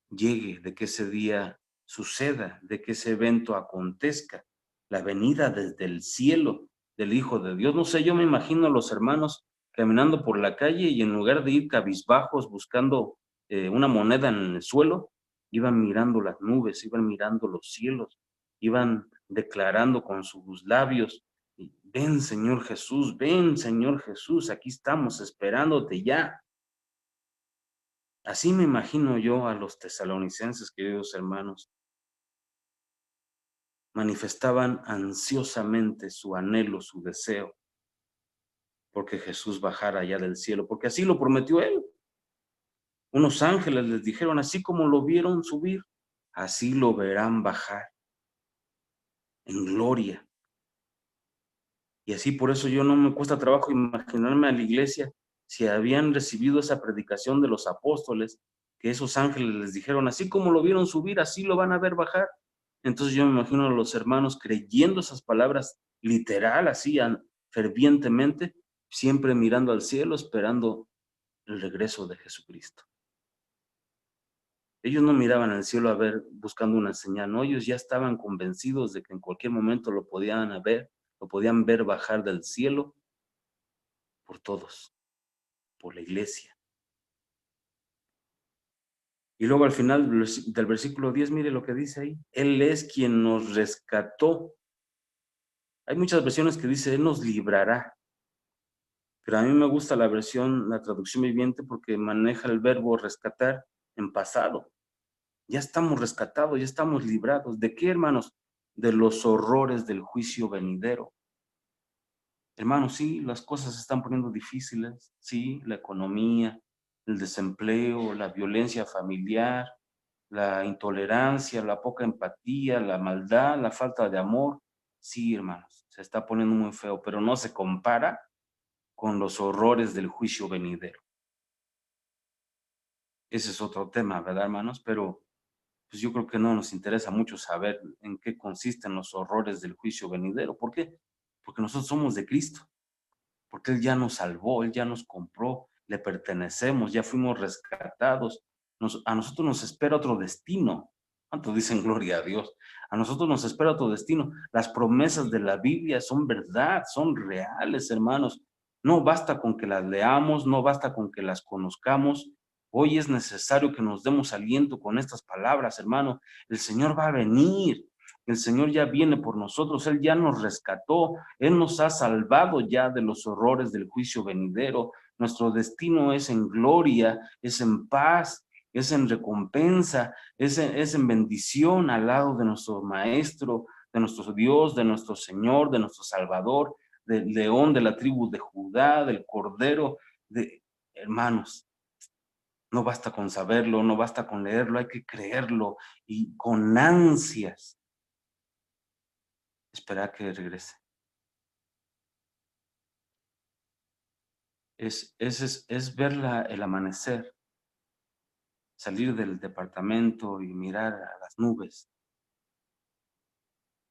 llegue, de que ese día suceda, de que ese evento acontezca, la venida desde el cielo del Hijo de Dios. No sé, yo me imagino a los hermanos caminando por la calle y en lugar de ir cabizbajos buscando una moneda en el suelo, iban mirando las nubes, iban mirando los cielos, iban declarando con sus labios, ven Señor Jesús, aquí estamos esperándote ya. Así me imagino yo a los tesalonicenses, queridos hermanos. Manifestaban ansiosamente su anhelo, su deseo, porque Jesús bajara allá del cielo, porque así lo prometió él. Unos ángeles les dijeron, así como lo vieron subir, así lo verán bajar en gloria. Y así por eso yo no me cuesta trabajo imaginarme a la iglesia si habían recibido esa predicación de los apóstoles, que esos ángeles les dijeron, así como lo vieron subir, así lo van a ver bajar. Entonces yo me imagino a los hermanos creyendo esas palabras literal, así fervientemente, siempre mirando al cielo, esperando el regreso de Jesucristo. Ellos no miraban al cielo a ver, buscando una señal, no, ellos ya estaban convencidos de que en cualquier momento lo podían ver bajar del cielo por todos, por la iglesia. Y luego al final del versículo 10, mire lo que dice ahí, Él es quien nos rescató. Hay muchas versiones que dice, Él nos librará. Pero a mí me gusta la traducción viviente, porque maneja el verbo rescatar en pasado. Ya estamos rescatados, ya estamos librados. ¿De qué, hermanos? De los horrores del juicio venidero. Hermanos, sí, las cosas se están poniendo difíciles, sí, la economía, el desempleo, la violencia familiar, la intolerancia, la poca empatía, la maldad, la falta de amor. Sí, hermanos, se está poniendo muy feo, pero no se compara con los horrores del juicio venidero. Ese es otro tema, ¿verdad, hermanos? Pero pues yo creo que no nos interesa mucho saber en qué consisten los horrores del juicio venidero. ¿Por qué? Porque nosotros somos de Cristo, porque Él ya nos salvó, Él ya nos compró, le pertenecemos, ya fuimos rescatados. A nosotros nos espera otro destino. ¿Cuántos dicen gloria a Dios? A nosotros nos espera otro destino. Las promesas de la Biblia son verdad, son reales, hermanos. No basta con que las leamos, no basta con que las conozcamos. Hoy es necesario que nos demos aliento con estas palabras, hermano. El Señor va a venir. El Señor ya viene por nosotros. Él ya nos rescató. Él nos ha salvado ya de los horrores del juicio venidero. Nuestro destino es en gloria, es en paz, es en recompensa, es en bendición al lado de nuestro Maestro, de nuestro Dios, de nuestro Señor, de nuestro Salvador, del león de la tribu de Judá, del Cordero, de hermanos. No basta con saberlo, no basta con leerlo, hay que creerlo y con ansias esperar que regrese. Es ver el amanecer, salir del departamento y mirar a las nubes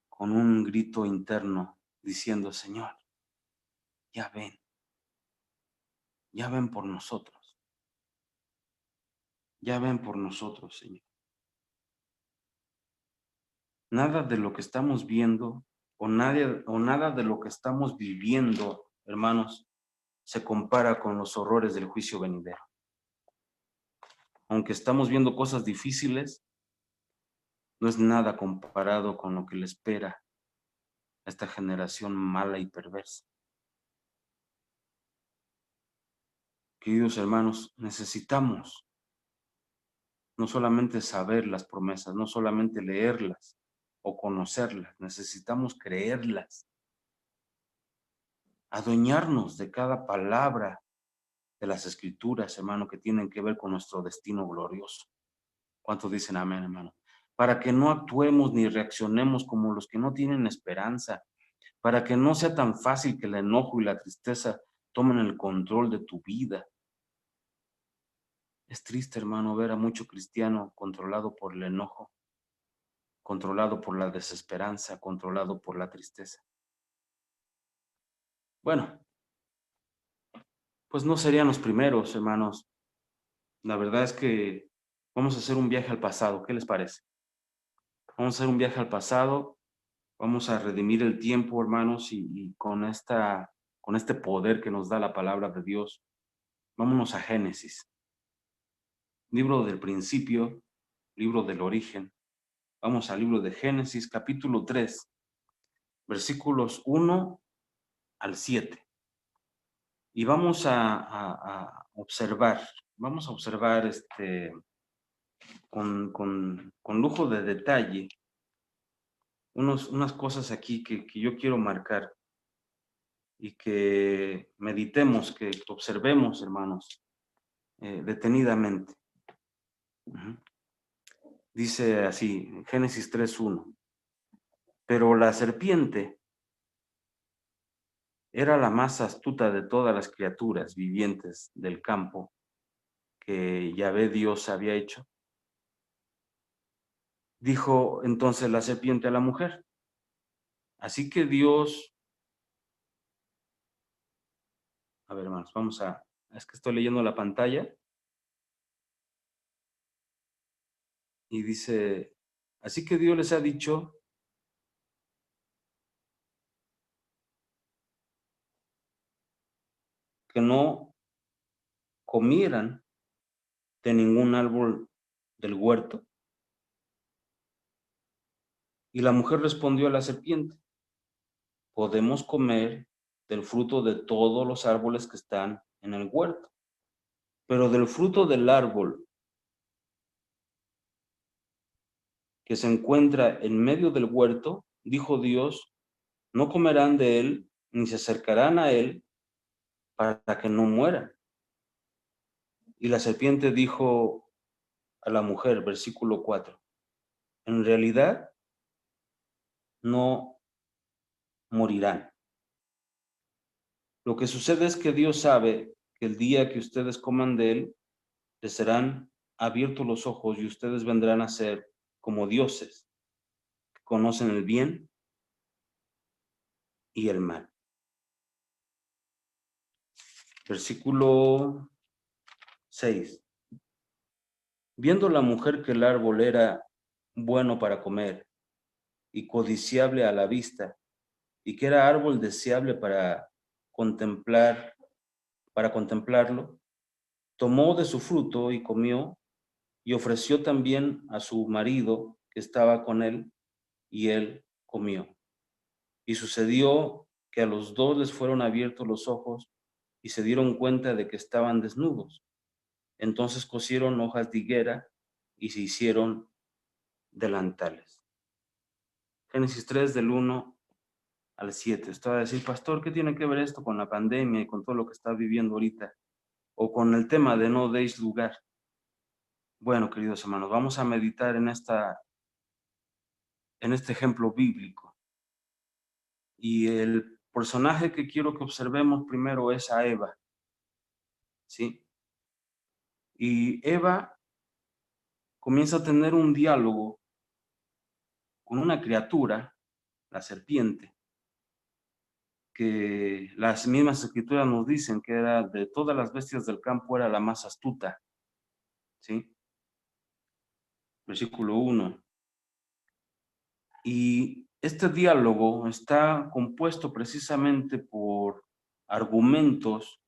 con un grito interno diciendo, Señor, ya ven por nosotros, ya ven por nosotros, Señor. Nada de lo que estamos viendo o nada de lo que estamos viviendo, hermanos, se compara con los horrores del juicio venidero. Aunque estamos viendo cosas difíciles, no es nada comparado con lo que le espera a esta generación mala y perversa. Queridos hermanos, necesitamos no solamente saber las promesas, no solamente leerlas o conocerlas, necesitamos creerlas, adueñarnos de cada palabra de las Escrituras, hermano, que tienen que ver con nuestro destino glorioso. ¿Cuántos dicen amén, hermano? Para que no actuemos ni reaccionemos como los que no tienen esperanza, para que no sea tan fácil que el enojo y la tristeza tomen el control de tu vida. Es triste, hermano, ver a mucho cristiano controlado por el enojo, controlado por la desesperanza, controlado por la tristeza. Bueno, pues no serían los primeros, hermanos. La verdad es que vamos a hacer un viaje al pasado. ¿Qué les parece? Vamos a hacer un viaje al pasado. Vamos a redimir el tiempo, hermanos, y con este poder que nos da la palabra de Dios. Vámonos a Génesis. Libro del principio, libro del origen. Vamos al libro de Génesis, capítulo 3, versículos 1 al 7. Y vamos a observar, con lujo de detalle unas cosas aquí que yo quiero marcar y que meditemos, que observemos, hermanos, detenidamente. Dice así, Génesis 3:1. Pero la serpiente era la más astuta de todas las criaturas vivientes del campo que Yahvé Dios había hecho. Dijo entonces la serpiente a la mujer, así que Dios, a ver, hermanos, es que estoy leyendo la pantalla y dice, así que Dios les ha dicho que no comieran de ningún árbol del huerto. Y la mujer respondió a la serpiente, podemos comer del fruto de todos los árboles que están en el huerto, pero del fruto del árbol que se encuentra en medio del huerto, dijo Dios, no comerán de él, ni se acercarán a él, para que no mueran. Y la serpiente dijo a la mujer, versículo 4, en realidad no morirán. Lo que sucede es que Dios sabe que el día que ustedes coman de él, les serán abiertos los ojos y ustedes vendrán a ser como dioses, que conocen el bien y el mal. Versículo 6. Viendo la mujer que el árbol era bueno para comer y codiciable a la vista, y que era árbol deseable contemplarlo, tomó de su fruto y comió, y ofreció también a su marido que estaba con él, y él comió. Y sucedió que a los dos les fueron abiertos los ojos, y se dieron cuenta de que estaban desnudos. Entonces cosieron hojas de higuera y se hicieron delantales. Génesis 3 del 1 al 7. Usted va a decir, pastor, ¿qué tiene que ver esto con la pandemia y con todo lo que está viviendo ahorita? O con el tema de no deis lugar. Bueno, queridos hermanos, vamos a meditar en este ejemplo bíblico. Y el personaje que quiero que observemos primero es a Eva, ¿sí? Y Eva comienza a tener un diálogo con una criatura, la serpiente, que las mismas escrituras nos dicen que era de todas las bestias del campo, era la más astuta, ¿sí? Versículo 1. Y este diálogo está compuesto precisamente por argumentos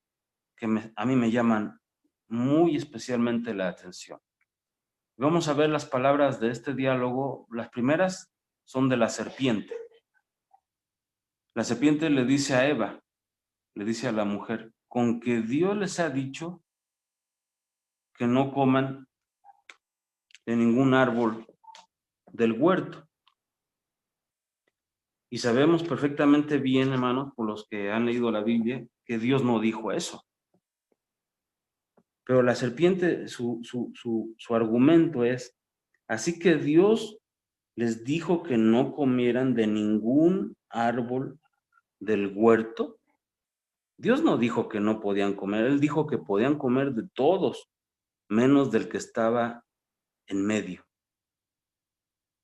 que a mí me llaman muy especialmente la atención. Vamos a ver las palabras de este diálogo. Las primeras son de la serpiente. La serpiente le dice a Eva, le dice a la mujer, con que Dios les ha dicho que no coman de ningún árbol del huerto. Y sabemos perfectamente bien, hermanos, por los que han leído la Biblia, que Dios no dijo eso. Pero la serpiente, su argumento es, así que Dios les dijo que no comieran de ningún árbol del huerto. Dios no dijo que no podían comer, Él dijo que podían comer de todos, menos del que estaba en medio.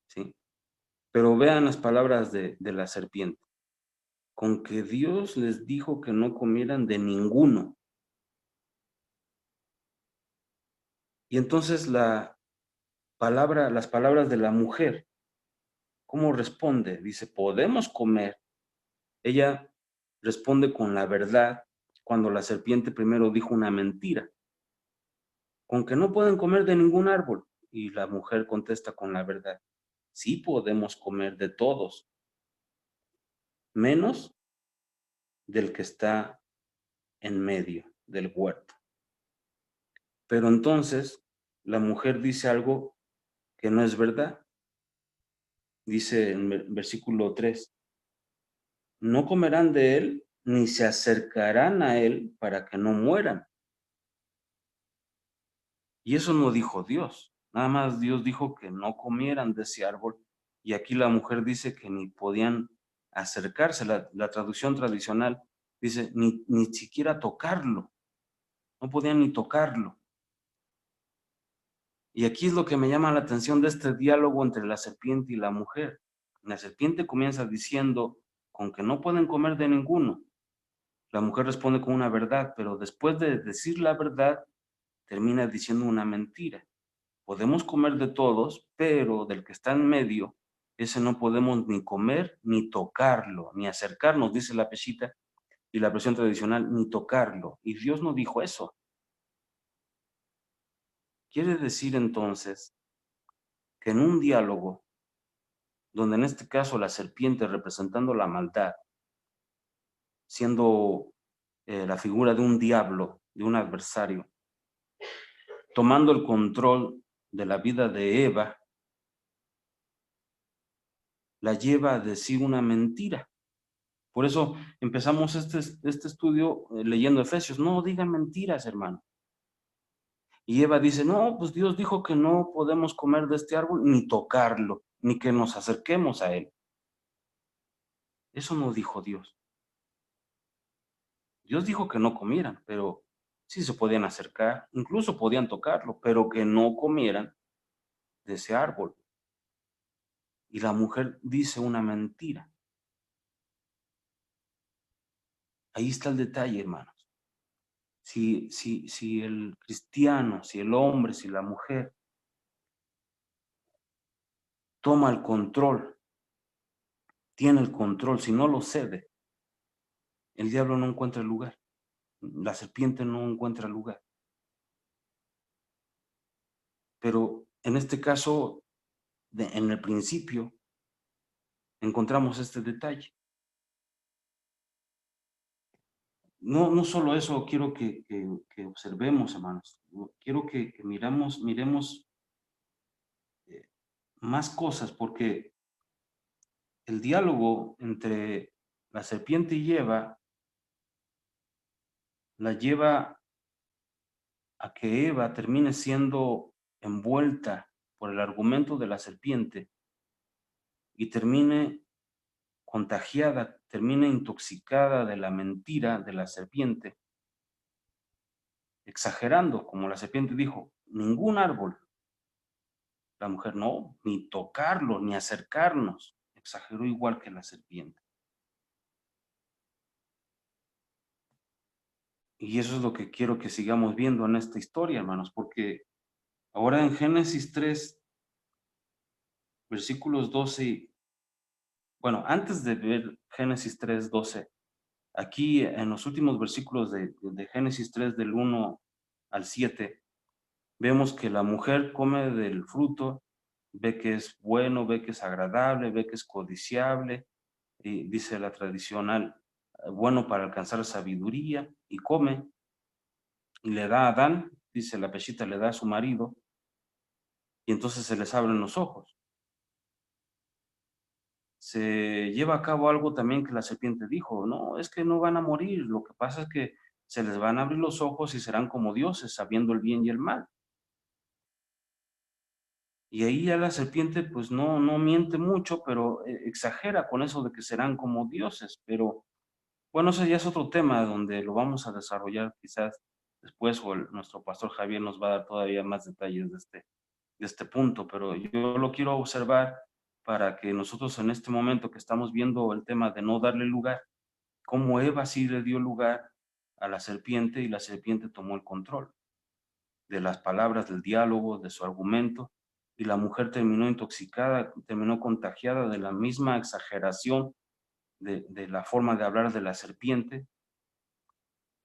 ¿Sí? Pero vean las palabras de la serpiente. Con que Dios les dijo que no comieran de ninguno. Y entonces las palabras de la mujer, ¿cómo responde? Dice, podemos comer. Ella responde con la verdad cuando la serpiente primero dijo una mentira. Con que no pueden comer de ningún árbol. Y la mujer contesta con la verdad. Sí podemos comer de todos, menos del que está en medio del huerto. Pero entonces la mujer dice algo que no es verdad. Dice en versículo 3, no comerán de él ni se acercarán a él para que no mueran. Y eso no dijo Dios. Nada más Dios dijo que no comieran de ese árbol. Y aquí la mujer dice que ni podían acercarse. La traducción tradicional dice ni siquiera tocarlo. No podían ni tocarlo. Y aquí es lo que me llama la atención de este diálogo entre la serpiente y la mujer. La serpiente comienza diciendo con que no pueden comer de ninguno. La mujer responde con una verdad, pero después de decir la verdad, termina diciendo una mentira. Podemos comer de todos, pero del que está en medio, ese no podemos ni comer, ni tocarlo, ni acercarnos, dice la Peshita y la versión tradicional, ni tocarlo. Y Dios no dijo eso. Quiere decir entonces que en un diálogo, donde en este caso la serpiente representando la maldad, siendo la figura de un diablo, de un adversario, tomando el control de la vida de Eva, la lleva a decir una mentira. Por eso empezamos este estudio leyendo Efesios. No digan mentiras, hermano. Y Eva dice, no, pues Dios dijo que no podemos comer de este árbol, ni tocarlo, ni que nos acerquemos a él. Eso no dijo Dios. Dios dijo que no comieran, pero sí se podían acercar, incluso podían tocarlo, pero que no comieran de ese árbol. Y la mujer dice una mentira. Ahí está el detalle, hermanos. Si el cristiano, si el hombre, si la mujer toma el control, tiene el control, si no lo cede, el diablo no encuentra lugar, la serpiente no encuentra lugar. Pero en este caso, en el principio, encontramos este detalle. No solo eso quiero que observemos, hermanos. Quiero que miremos más cosas, porque el diálogo entre la serpiente y Eva la lleva a que Eva termine siendo envuelta por el argumento de la serpiente y termine contagiada, termine intoxicada de la mentira de la serpiente, exagerando, como la serpiente dijo, ningún árbol. La mujer no, ni tocarlo, ni acercarnos. Exageró igual que la serpiente. Y eso es lo que quiero que sigamos viendo en esta historia, hermanos, porque ahora en Génesis 3, versículos 12, bueno, antes de ver Génesis 3, 12, aquí en los últimos versículos de Génesis 3, del 1 al 7, vemos que la mujer come del fruto, ve que es bueno, ve que es agradable, ve que es codiciable, y dice la tradicional, bueno para alcanzar sabiduría, y come, y le da a Adán, dice la pechita, le da a su marido, y entonces se les abren los ojos. Se lleva a cabo algo también que la serpiente dijo, no, es que no van a morir, lo que pasa es que se les van a abrir los ojos y serán como dioses, sabiendo el bien y el mal. Y ahí ya la serpiente pues no miente mucho, pero exagera con eso de que serán como dioses. Pero bueno, ese ya es otro tema donde lo vamos a desarrollar quizás después, o nuestro pastor Javier nos va a dar todavía más detalles de este punto, pero yo lo quiero observar para que nosotros en este momento que estamos viendo el tema de no darle lugar, cómo Eva sí le dio lugar a la serpiente y la serpiente tomó el control de las palabras, del diálogo, de su argumento, y la mujer terminó intoxicada, terminó contagiada de la misma exageración de la forma de hablar de la serpiente.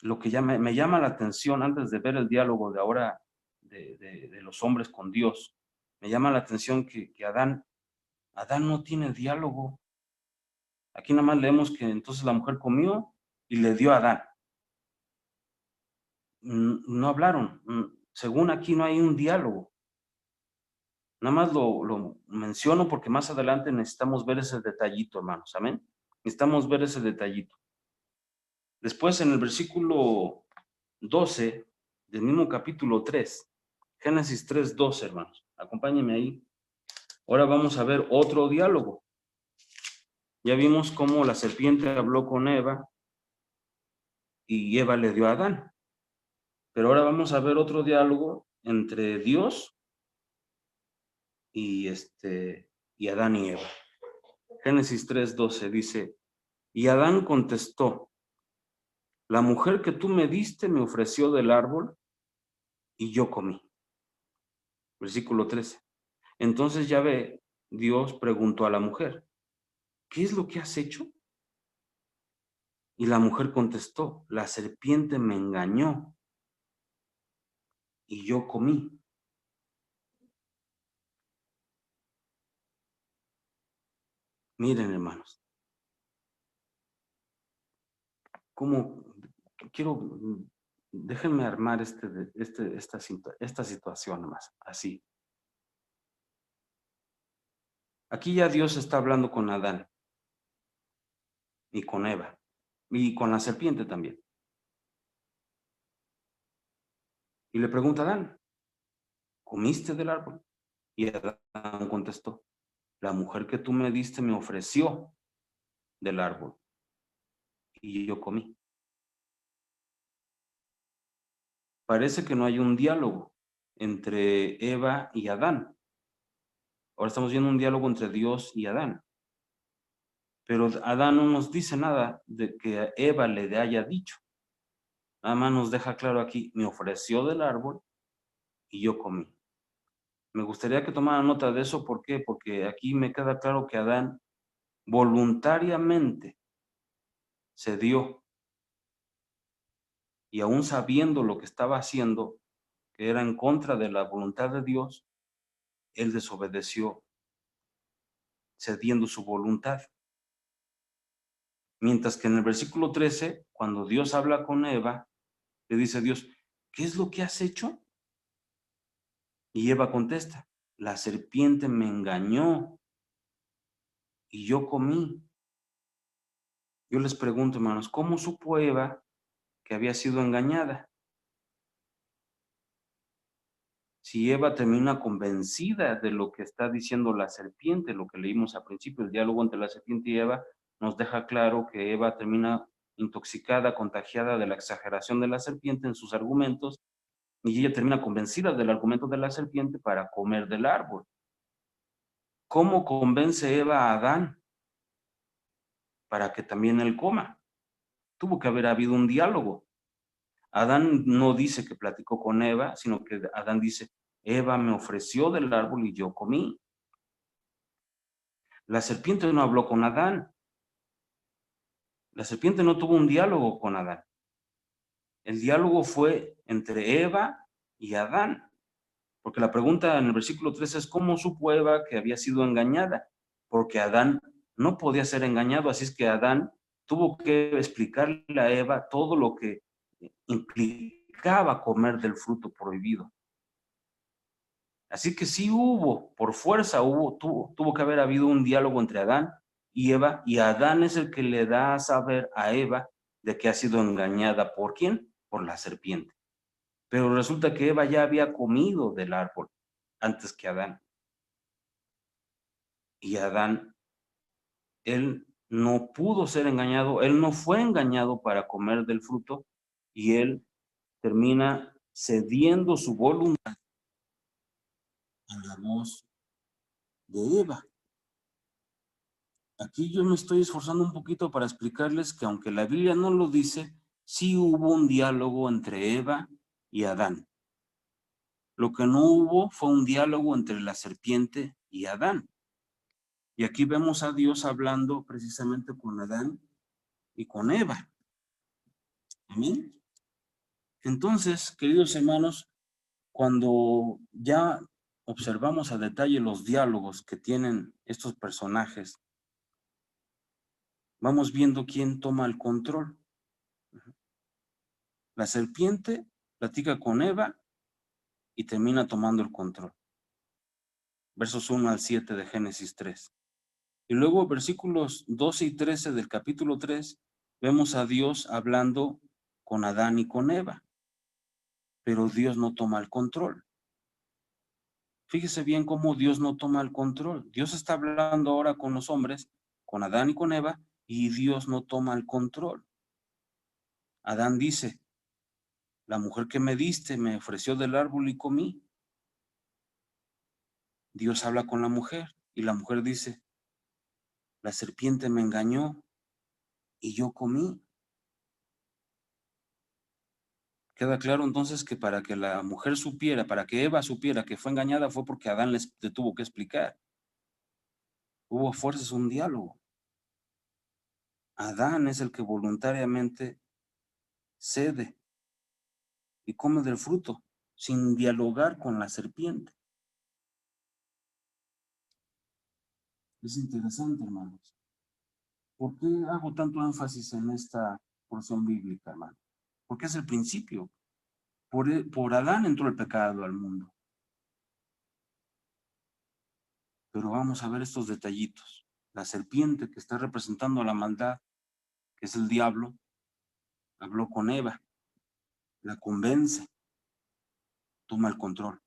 Lo que me llama la atención antes de ver el diálogo de ahora de los hombres con Dios, me llama la atención que Adán no tiene diálogo. Aquí nada más leemos que entonces la mujer comió y le dio a Adán. No hablaron. Según aquí no hay un diálogo. Nada más lo menciono porque más adelante necesitamos ver ese detallito, hermanos. Amén. Necesitamos ver ese detallito. Después en el versículo 12 del mismo capítulo 3, Génesis 3, 12, hermanos. Acompáñenme ahí. Ahora vamos a ver otro diálogo. Ya vimos cómo la serpiente habló con Eva y Eva le dio a Adán. Pero ahora vamos a ver otro diálogo entre Dios y y Adán y Eva. Génesis 3:12 dice, y Adán contestó, la mujer que tú me diste me ofreció del árbol y yo comí. Versículo 13. Entonces Yahvé, Dios preguntó a la mujer, ¿qué es lo que has hecho? Y la mujer contestó, la serpiente me engañó y yo comí. Miren, hermanos, cómo quiero, déjenme armar esta situación más, así. Aquí ya Dios está hablando con Adán y con Eva y con la serpiente también. Y le pregunta a Adán, ¿comiste del árbol? Y Adán contestó, la mujer que tú me diste me ofreció del árbol y yo comí. Parece que no hay un diálogo entre Eva y Adán. Ahora estamos viendo un diálogo entre Dios y Adán. Pero Adán no nos dice nada de que Eva le haya dicho. Nada más nos deja claro aquí, me ofreció del árbol y yo comí. Me gustaría que tomaran nota de eso. ¿Por qué? Porque aquí me queda claro que Adán voluntariamente se dio y aún sabiendo lo que estaba haciendo, que era en contra de la voluntad de Dios, él desobedeció cediendo su voluntad. Mientras que en el versículo 13, cuando Dios habla con Eva, le dice a Dios, ¿qué es lo que has hecho? Y Eva contesta, la serpiente me engañó y yo comí. Yo les pregunto, hermanos, ¿cómo supo Eva que había sido engañada? Si Eva termina convencida de lo que está diciendo la serpiente, lo que leímos al principio, el diálogo entre la serpiente y Eva, nos deja claro que Eva termina intoxicada, contagiada de la exageración de la serpiente en sus argumentos, y ella termina convencida del argumento de la serpiente para comer del árbol. ¿Cómo convence Eva a Adán para que también él coma? Tuvo que haber habido un diálogo. Adán no dice que platicó con Eva, sino que Adán dice, Eva me ofreció del árbol y yo comí. La serpiente no habló con Adán. La serpiente no tuvo un diálogo con Adán. El diálogo fue entre Eva y Adán. Porque la pregunta en el versículo 3 es, ¿cómo supo Eva que había sido engañada? Porque Adán no podía ser engañado, así es que Adán tuvo que explicarle a Eva todo lo que implicaba comer del fruto prohibido. Así que sí hubo, por fuerza tuvo que haber habido un diálogo entre Adán y Eva, y Adán es el que le da a saber a Eva de que ha sido engañada. ¿Por quién? Por la serpiente. Pero resulta que Eva ya había comido del árbol antes que Adán. Y Adán, él no pudo ser engañado, él no fue engañado para comer del fruto, y él termina cediendo su voluntad a la voz de Eva. Aquí yo me estoy esforzando un poquito para explicarles que aunque la Biblia no lo dice, sí hubo un diálogo entre Eva y Adán. Lo que no hubo fue un diálogo entre la serpiente y Adán. Y aquí vemos a Dios hablando precisamente con Adán y con Eva. Amén. Entonces, queridos hermanos, cuando ya observamos a detalle los diálogos que tienen estos personajes, vamos viendo quién toma el control. La serpiente platica con Eva y termina tomando el control. Versos 1 al 7 de Génesis 3. Y luego versículos 12 y 13 del capítulo 3, vemos a Dios hablando con Adán y con Eva, pero Dios no toma el control. Fíjese bien cómo Dios no toma el control. Dios está hablando ahora con los hombres, con Adán y con Eva, y Dios no toma el control. Adán dice, la mujer que me diste me ofreció del árbol y comí. Dios habla con la mujer y la mujer dice, la serpiente me engañó y yo comí. Queda claro entonces que para que la mujer supiera, para que Eva supiera que fue engañada, fue porque Adán le tuvo que explicar. Hubo a fuerzas un diálogo. Adán es el que voluntariamente cede y come del fruto sin dialogar con la serpiente. Es interesante, hermanos. ¿Por qué hago tanto énfasis en esta porción bíblica, hermano? Porque es el principio. Por Adán entró el pecado al mundo. Pero vamos a ver estos detallitos. La serpiente, que está representando a la maldad, que es el diablo, habló con Eva, la convence, toma el control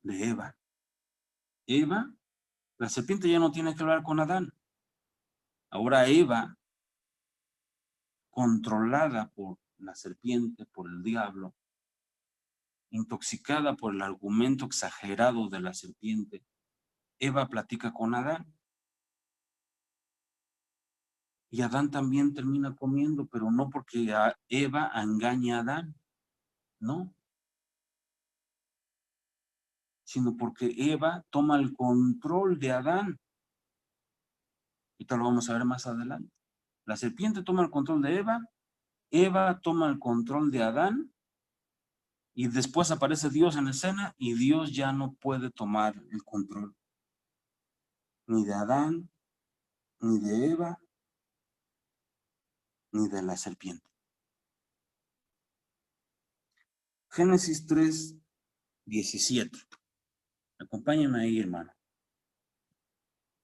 de Eva. Eva, la serpiente ya no tiene que hablar con Adán. Ahora Eva, controlada por la serpiente, por el diablo, intoxicada por el argumento exagerado de la serpiente, Eva platica con Adán. Y Adán también termina comiendo, pero no porque Eva engaña a Adán, no, sino porque Eva toma el control de Adán. Ahorita lo vamos a ver más adelante. La serpiente toma el control de Eva, Eva toma el control de Adán, y después aparece Dios en escena y Dios ya no puede tomar el control. Ni de Adán, ni de Eva, ni de la serpiente. Génesis 3:17. Acompáñenme ahí, hermano.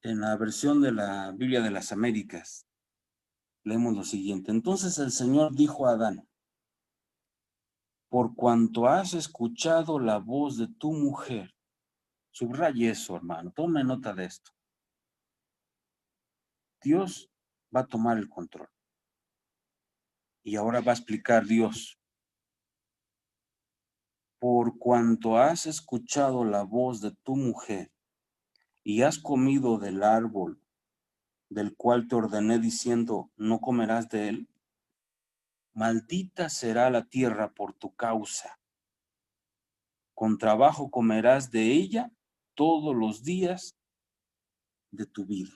En la versión de la Biblia de las Américas, leemos lo siguiente. Entonces el Señor dijo a Adán, por cuanto has escuchado la voz de tu mujer, subraye eso, hermano, tome nota de esto. Dios va a tomar el control. Y ahora va a explicar Dios. Por cuanto has escuchado la voz de tu mujer y has comido del árbol del cual te ordené diciendo, no comerás de él, maldita será la tierra por tu causa. Con trabajo comerás de ella todos los días de tu vida.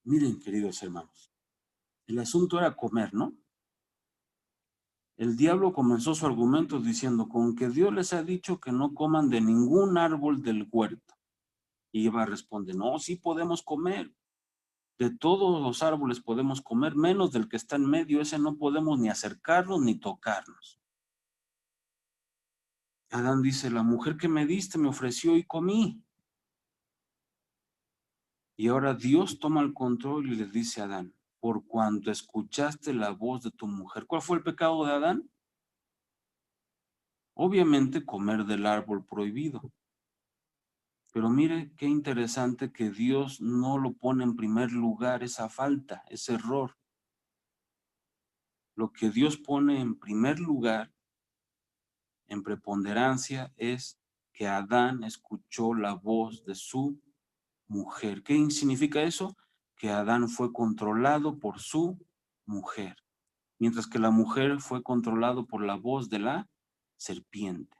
Miren, queridos hermanos, el asunto era comer, ¿no? El diablo comenzó su argumento diciendo, con que Dios les ha dicho que no coman de ningún árbol del huerto. Y Eva responde, no, sí podemos comer. De todos los árboles podemos comer, menos del que está en medio, ese no podemos ni acercarnos ni tocarnos. Adán dice, la mujer que me diste me ofreció y comí. Y ahora Dios toma el control y le dice a Adán, por cuanto escuchaste la voz de tu mujer. ¿Cuál fue el pecado de Adán? Obviamente comer del árbol prohibido. Pero mire qué interesante que Dios no lo pone en primer lugar esa falta, ese error. Lo que Dios pone en primer lugar, en preponderancia, es que Adán escuchó la voz de su mujer. ¿Qué significa eso? Que Adán fue controlado por su mujer, mientras que la mujer fue controlado por la voz de la serpiente.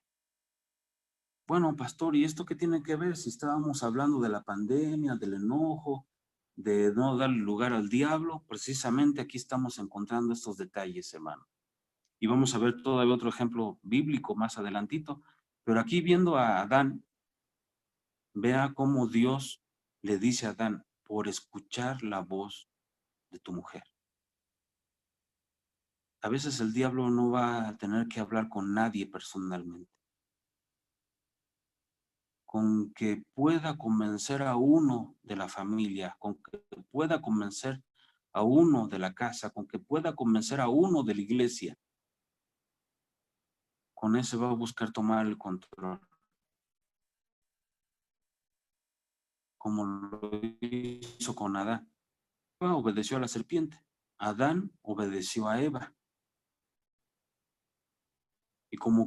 Bueno, pastor, ¿y esto qué tiene que ver? Si estábamos hablando de la pandemia, del enojo, de no darle lugar al diablo, precisamente aquí estamos encontrando estos detalles, hermano. Y vamos a ver todavía otro ejemplo bíblico más adelantito, pero aquí viendo a Adán, vea cómo Dios le dice a Adán, por escuchar la voz de tu mujer. A veces el diablo no va a tener que hablar con nadie personalmente. Con que pueda convencer a uno de la familia, con que pueda convencer a uno de la casa, con que pueda convencer a uno de la iglesia, con eso va a buscar tomar el control. Como lo hizo con Adán. Eva obedeció a la serpiente. Adán obedeció a Eva. Y como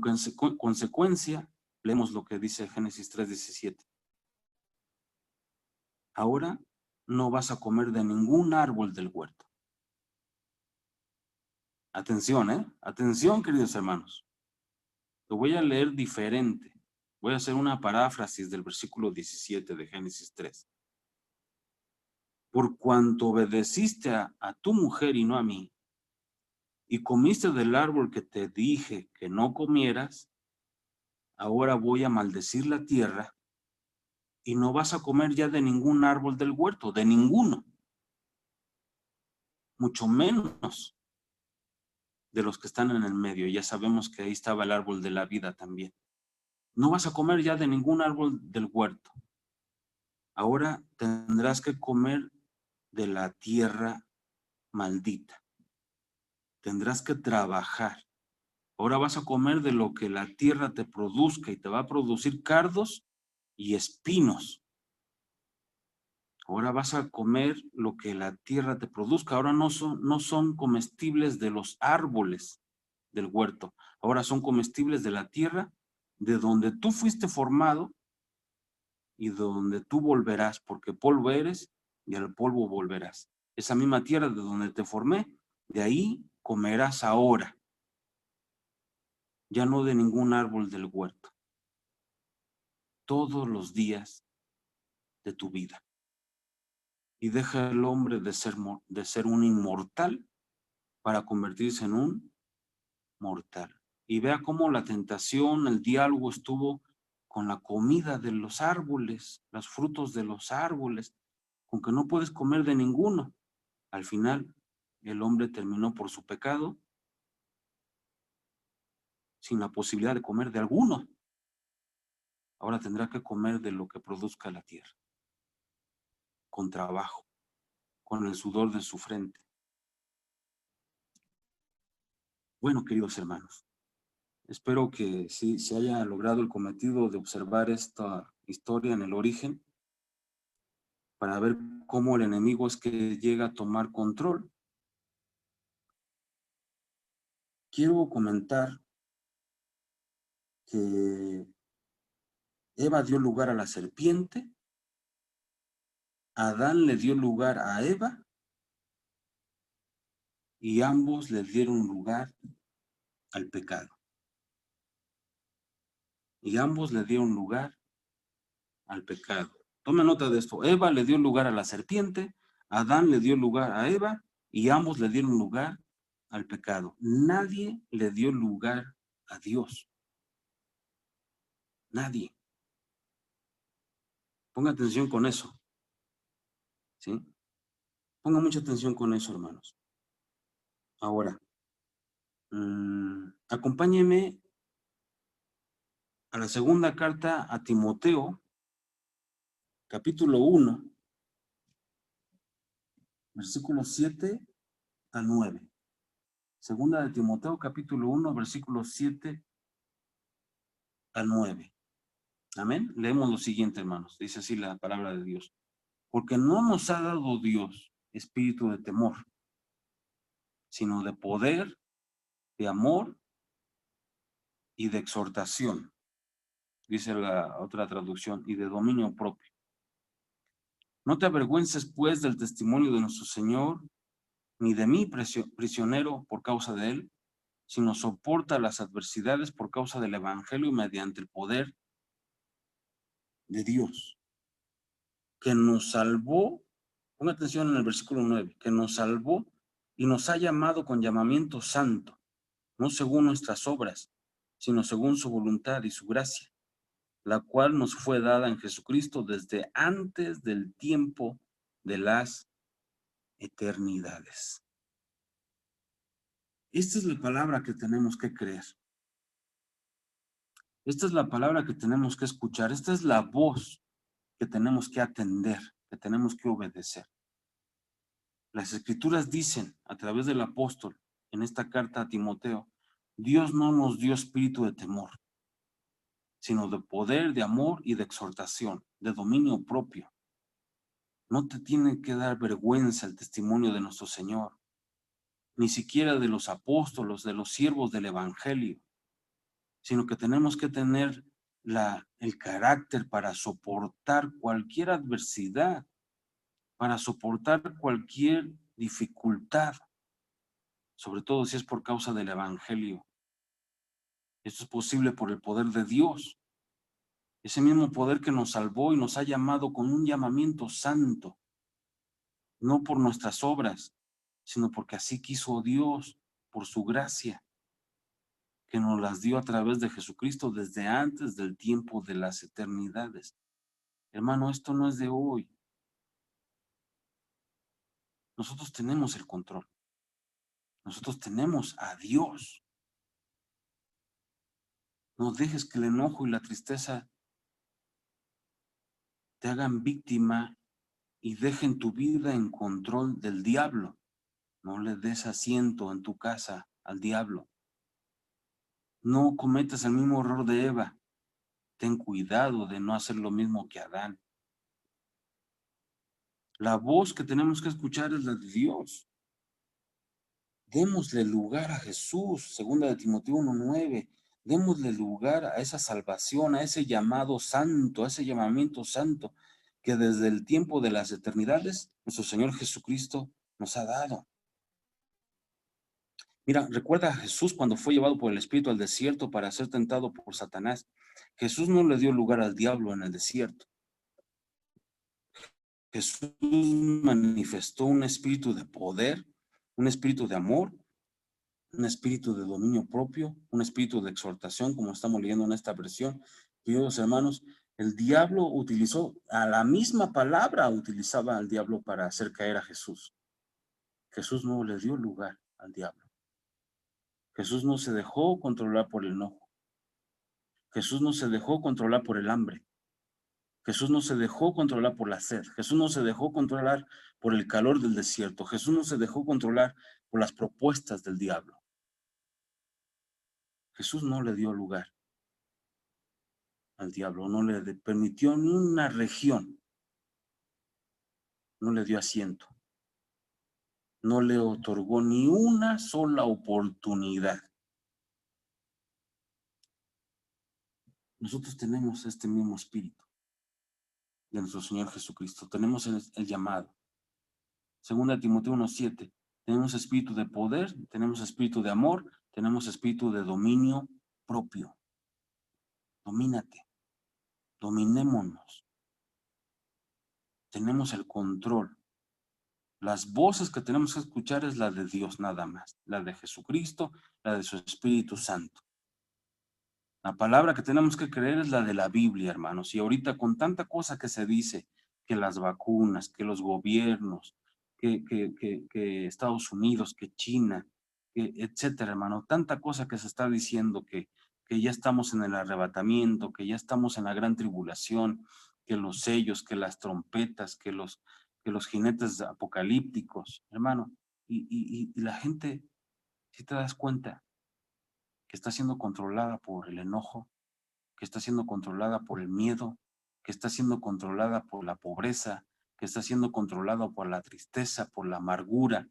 consecuencia, leemos lo que dice Génesis 3:17. Ahora no vas a comer de ningún árbol del huerto. Atención, atención, queridos hermanos. Lo voy a leer diferente. Voy a hacer una paráfrasis del versículo 17 de Génesis 3. Por cuanto obedeciste a tu mujer y no a mí, y comiste del árbol que te dije que no comieras, ahora voy a maldecir la tierra y no vas a comer ya de ningún árbol del huerto, de ninguno. Mucho menos de los que están en el medio. Ya sabemos que ahí estaba el árbol de la vida también. No vas a comer ya de ningún árbol del huerto. Ahora tendrás que comer de la tierra maldita. Tendrás que trabajar. Ahora vas a comer de lo que la tierra te produzca y te va a producir cardos y espinos. Ahora vas a comer lo que la tierra te produzca. Ahora no son comestibles de los árboles del huerto. Ahora son comestibles de la tierra de donde tú fuiste formado y donde tú volverás, porque polvo eres y al polvo volverás. Esa misma tierra de donde te formé, de ahí comerás ahora. Ya no de ningún árbol del huerto. Todos los días de tu vida. Y deja el hombre de ser un inmortal para convertirse en un mortal. Y vea cómo la tentación, el diálogo estuvo con la comida de los árboles, los frutos de los árboles, con que no puedes comer de ninguno. Al final, el hombre terminó por su pecado sin la posibilidad de comer de alguno. Ahora tendrá que comer de lo que produzca la tierra, con trabajo, con el sudor de su frente. Bueno, queridos hermanos, espero que sí se haya logrado el cometido de observar esta historia en el origen para ver cómo el enemigo es que llega a tomar control. Quiero comentar que Eva dio lugar a la serpiente, Adán le dio lugar a Eva y ambos le dieron lugar al pecado. Y ambos le dieron lugar al pecado. Tome nota de esto. Eva le dio lugar a la serpiente, Adán le dio lugar a Eva y ambos le dieron lugar al pecado. Nadie le dio lugar a Dios. Nadie. Ponga atención con eso. ¿Sí? Ponga mucha atención con eso, hermanos. Ahora, acompáñeme a la segunda carta a Timoteo, capítulo 1, versículos 7 a 9. Segunda de Timoteo, capítulo 1, versículos 7 a 9. Amén. Leemos lo siguiente, hermanos. Dice así la palabra de Dios. Porque no nos ha dado Dios espíritu de temor, sino de poder, de amor y de exhortación. Dice la otra traducción, y de dominio propio. No te avergüences, pues, del testimonio de nuestro Señor, ni de mí, prisionero, por causa de él, sino soporta las adversidades por causa del evangelio mediante el poder de Dios, que nos salvó. Ponga atención en el versículo 9, que nos salvó y nos ha llamado con llamamiento santo, no según nuestras obras, sino según su voluntad y su gracia, la cual nos fue dada en Jesucristo desde antes del tiempo de las eternidades. Esta es la palabra que tenemos que creer. Esta es la palabra que tenemos que escuchar. Esta es la voz que tenemos que atender, que tenemos que obedecer. Las escrituras dicen a través del apóstol en esta carta a Timoteo, Dios no nos dio espíritu de temor, sino de poder, de amor y de exhortación, de dominio propio. No te tiene que dar vergüenza el testimonio de nuestro Señor, ni siquiera de los apóstolos, de los siervos del evangelio, sino que tenemos que tener el carácter para soportar cualquier adversidad, para soportar cualquier dificultad, sobre todo si es por causa del evangelio. Esto es posible por el poder de Dios, ese mismo poder que nos salvó y nos ha llamado con un llamamiento santo, no por nuestras obras, sino porque así quiso Dios, por su gracia, que nos las dio a través de Jesucristo desde antes del tiempo de las eternidades. Hermano, esto no es de hoy. Nosotros tenemos el control. Nosotros tenemos a Dios. No dejes que el enojo y la tristeza te hagan víctima y dejen tu vida en control del diablo. No le des asiento en tu casa al diablo. No cometas el mismo error de Eva. Ten cuidado de no hacer lo mismo que Adán. La voz que tenemos que escuchar es la de Dios. Démosle lugar a Jesús, segunda de Timoteo 1:9. Démosle lugar a esa salvación, a ese llamado santo, a ese llamamiento santo que desde el tiempo de las eternidades nuestro Señor Jesucristo nos ha dado. Mira, recuerda a Jesús cuando fue llevado por el Espíritu al desierto para ser tentado por Satanás. Jesús no le dio lugar al diablo en el desierto. Jesús manifestó un espíritu de poder, un espíritu de amor, un espíritu de dominio propio, un espíritu de exhortación, como estamos leyendo en esta versión. Queridos hermanos, el diablo utilizó, a la misma palabra utilizaba al diablo para hacer caer a Jesús. Jesús no le dio lugar al diablo. Jesús no se dejó controlar por el enojo. Jesús no se dejó controlar por el hambre. Jesús no se dejó controlar por la sed. Jesús no se dejó controlar por el calor del desierto. Jesús no se dejó controlar por las propuestas del diablo. Jesús no le dio lugar al diablo, no le permitió ni una región, no le dio asiento, no le otorgó ni una sola oportunidad. Nosotros tenemos este mismo espíritu de nuestro Señor Jesucristo, tenemos el llamado. Segunda Timoteo 1:7, tenemos espíritu de poder, tenemos espíritu de amor, tenemos espíritu de dominio propio. Domínate, dominémonos. Tenemos el control. Las voces que tenemos que escuchar es la de Dios nada más, la de Jesucristo, la de su Espíritu Santo. La palabra que tenemos que creer es la de la Biblia, hermanos. Y ahorita con tanta cosa que se dice, que las vacunas, que los gobiernos, que Estados Unidos, que China, que etcétera, hermano, tanta cosa que se está diciendo que ya estamos en el arrebatamiento, que ya estamos en la gran tribulación, que los sellos, que las trompetas, que los jinetes apocalípticos, hermano. Y la gente, si te das cuenta, que está siendo controlada por el enojo, que está siendo controlada por el miedo, que está siendo controlada por la pobreza, que está siendo controlada por la tristeza, por la amargura.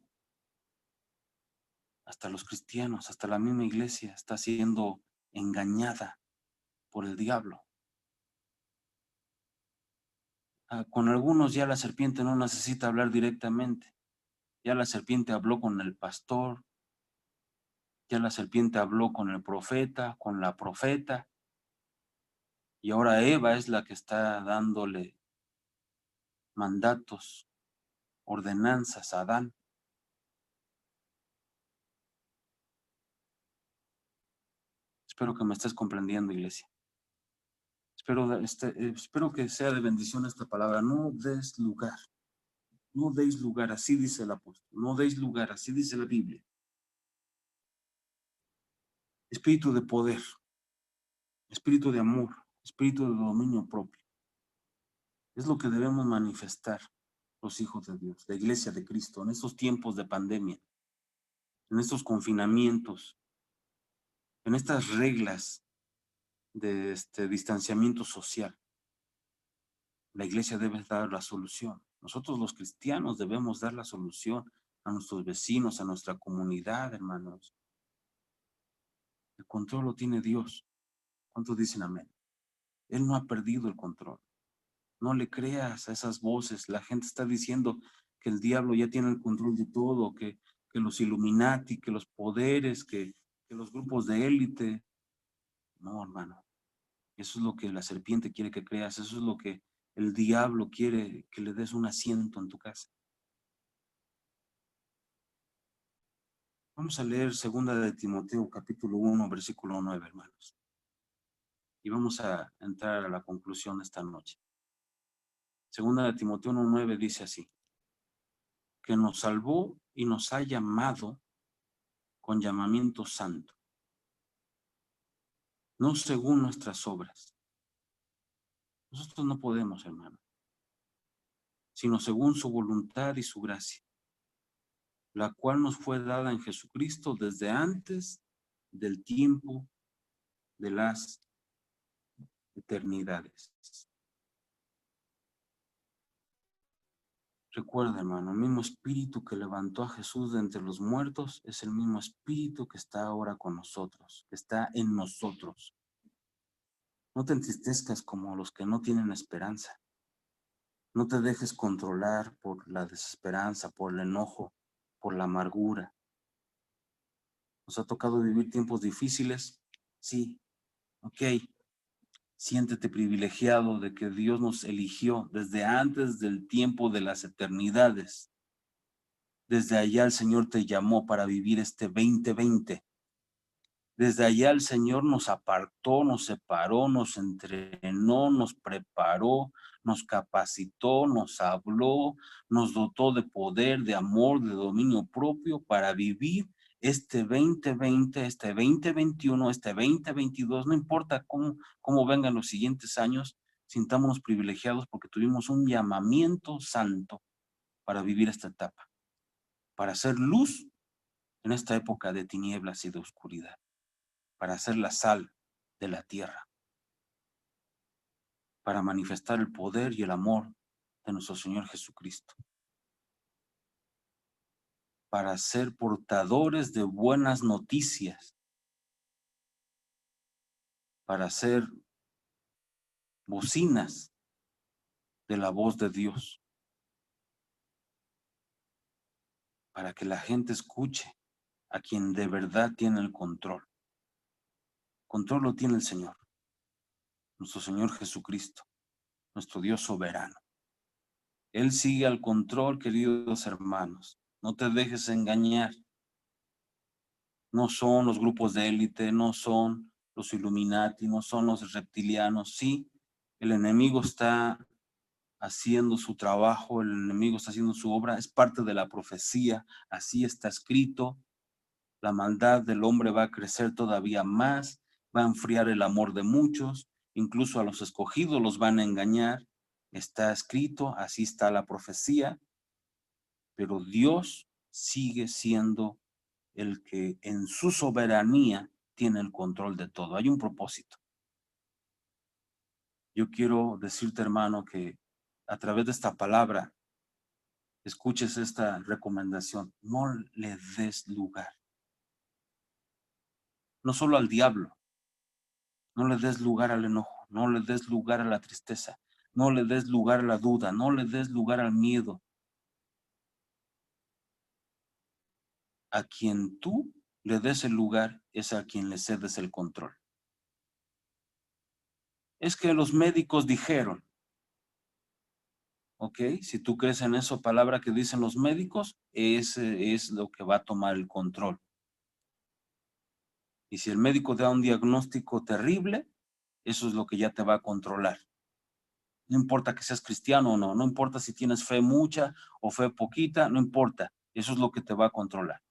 Hasta los cristianos, hasta la misma iglesia está siendo engañada por el diablo. Con algunos ya la serpiente no necesita hablar directamente. Ya la serpiente habló con el pastor, ya la serpiente habló con el profeta, con la profeta, y ahora Eva es la que está dándole mandatos, ordenanzas a Adán. Espero que me estés comprendiendo, iglesia. Espero que sea de bendición esta palabra. No des lugar. No deis lugar, así dice el apóstol. No deis lugar, así dice la Biblia. Espíritu de poder, espíritu de amor, espíritu de dominio propio. Es lo que debemos manifestar los hijos de Dios, la iglesia de Cristo, en estos tiempos de pandemia, en estos confinamientos, en estas reglas de distanciamiento social. La iglesia debe dar la solución. Nosotros los cristianos debemos dar la solución a nuestros vecinos, a nuestra comunidad, hermanos. El control lo tiene Dios. ¿Cuántos dicen amén? Él no ha perdido el control. No le creas a esas voces. La gente está diciendo que el diablo ya tiene el control de todo, que los Illuminati, que los poderes, que los grupos de élite. No, hermano. Eso es lo que la serpiente quiere que creas. Eso es lo que el diablo quiere que le des un asiento en tu casa. Vamos a leer segunda de Timoteo, capítulo 1, versículo 9, hermanos. Y vamos a entrar a la conclusión de esta noche. Segunda de Timoteo 1:9 dice así: que nos salvó y nos ha llamado con llamamiento santo, no según nuestras obras. Nosotros no podemos, hermano, sino según su voluntad y su gracia, la cual nos fue dada en Jesucristo desde antes del tiempo de las eternidades. Recuerda, hermano, el mismo espíritu que levantó a Jesús de entre los muertos es el mismo espíritu que está ahora con nosotros, que está en nosotros. No te entristezcas como los que no tienen esperanza. No te dejes controlar por la desesperanza, por el enojo, por la amargura. ¿Nos ha tocado vivir tiempos difíciles? Sí, ok. Siéntete privilegiado de que Dios nos eligió desde antes del tiempo de las eternidades. Desde allá el Señor te llamó para vivir este 2020. Desde allá el Señor nos apartó, nos separó, nos entrenó, nos preparó, nos capacitó, nos habló, nos dotó de poder, de amor, de dominio propio para vivir este 2020, este 2021, este 2022, no importa cómo vengan los siguientes años, sintámonos privilegiados porque tuvimos un llamamiento santo para vivir esta etapa, para hacer luz en esta época de tinieblas y de oscuridad, para hacer la sal de la tierra, para manifestar el poder y el amor de nuestro Señor Jesucristo, para ser portadores de buenas noticias, para ser bocinas de la voz de Dios, para que la gente escuche a quien de verdad tiene el control. Control lo tiene el Señor, nuestro Señor Jesucristo, nuestro Dios soberano. Él sigue al control, queridos hermanos. No te dejes engañar. No son los grupos de élite, no son los Illuminati, no son los reptilianos. Sí, el enemigo está haciendo su trabajo, el enemigo está haciendo su obra, es parte de la profecía, así está escrito. La maldad del hombre va a crecer todavía más, va a enfriar el amor de muchos, incluso a los escogidos los van a engañar. Está escrito, así está la profecía, pero Dios sigue siendo el que en su soberanía tiene el control de todo. Hay un propósito. Yo quiero decirte, hermano, que a través de esta palabra escuches esta recomendación. No le des lugar. No solo al diablo. No le des lugar al enojo. No le des lugar a la tristeza. No le des lugar a la duda. No le des lugar al miedo. A quien tú le des el lugar es a quien le cedes el control. Es que los médicos dijeron, ¿ok? Si tú crees en esa palabra que dicen los médicos, ese es lo que va a tomar el control. Y si el médico da un diagnóstico terrible, eso es lo que ya te va a controlar. No importa que seas cristiano o no, no importa si tienes fe mucha o fe poquita, no importa. Eso es lo que te va a controlar.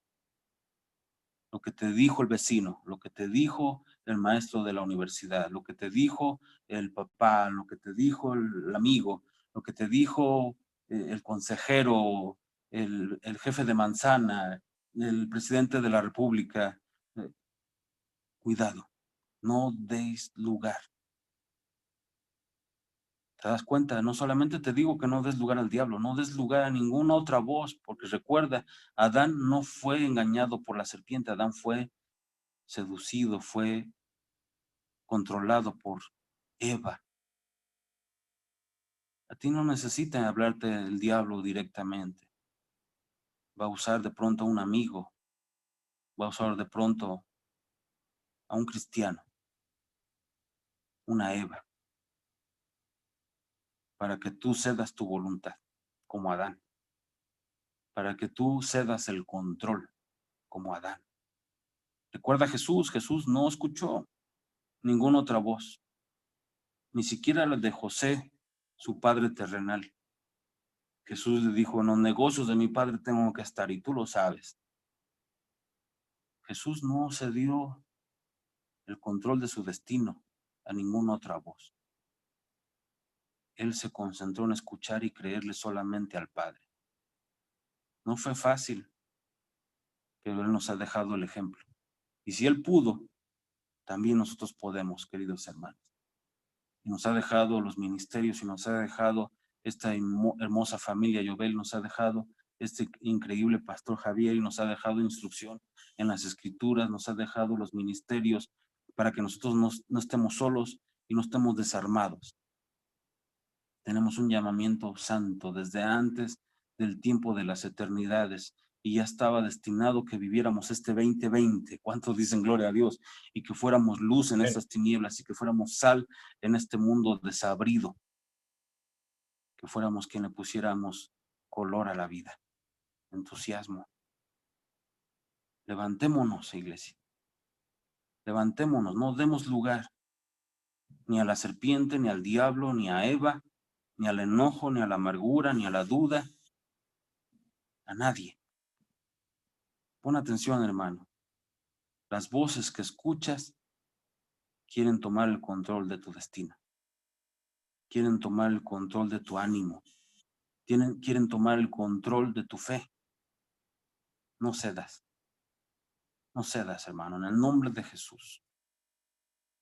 Lo que te dijo el vecino, lo que te dijo el maestro de la universidad, lo que te dijo el papá, lo que te dijo el amigo, lo que te dijo el consejero, el jefe de manzana, el presidente de la república. Cuidado, no deis lugar. ¿Te das cuenta? No solamente te digo que no des lugar al diablo, no des lugar a ninguna otra voz, porque recuerda, Adán no fue engañado por la serpiente, Adán fue seducido, fue controlado por Eva. A ti no necesita hablarte el diablo directamente. Va a usar de pronto a un amigo, va a usar de pronto a un cristiano, una Eva, para que tú cedas tu voluntad, como Adán, para que tú cedas el control, como Adán. Recuerda a Jesús, Jesús no escuchó ninguna otra voz, ni siquiera la de José, su padre terrenal. Jesús le dijo, en los negocios de mi padre tengo que estar, y tú lo sabes. Jesús no cedió el control de su destino a ninguna otra voz. Él se concentró en escuchar y creerle solamente al Padre. No fue fácil, pero Él nos ha dejado el ejemplo. Y si Él pudo, también nosotros podemos, queridos hermanos. Y nos ha dejado los ministerios y nos ha dejado esta hermosa familia Yobel, nos ha dejado este increíble pastor Javier y nos ha dejado instrucción en las escrituras, nos ha dejado los ministerios para que nosotros no estemos solos y no estemos desarmados. Tenemos un llamamiento santo desde antes del tiempo de las eternidades y ya estaba destinado que viviéramos este 2020. ¿Cuántos dicen gloria a Dios? Y que fuéramos luz en estas tinieblas y que fuéramos sal en este mundo desabrido. Que fuéramos quien le pusiéramos color a la vida, entusiasmo. Levantémonos, iglesia. Levantémonos, no demos lugar ni a la serpiente, ni al diablo, ni a Eva, ni al enojo, ni a la amargura, ni a la duda, a nadie. Pon atención, hermano. Las voces que escuchas quieren tomar el control de tu destino. Quieren tomar el control de tu ánimo. Quieren tomar el control de tu fe. No cedas. No cedas, hermano, en el nombre de Jesús.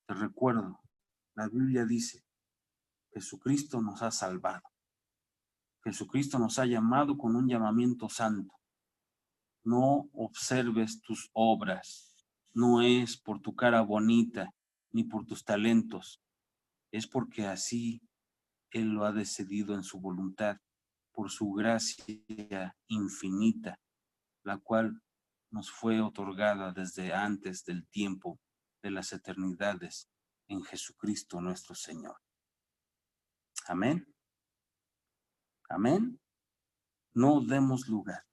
Te recuerdo, la Biblia dice, Jesucristo nos ha salvado. Jesucristo nos ha llamado con un llamamiento santo. No observes tus obras. No es por tu cara bonita, ni por tus talentos. Es porque así Él lo ha decidido en su voluntad, por su gracia infinita, la cual nos fue otorgada desde antes del tiempo de las eternidades en Jesucristo nuestro Señor. Amén. Amén. No demos lugar.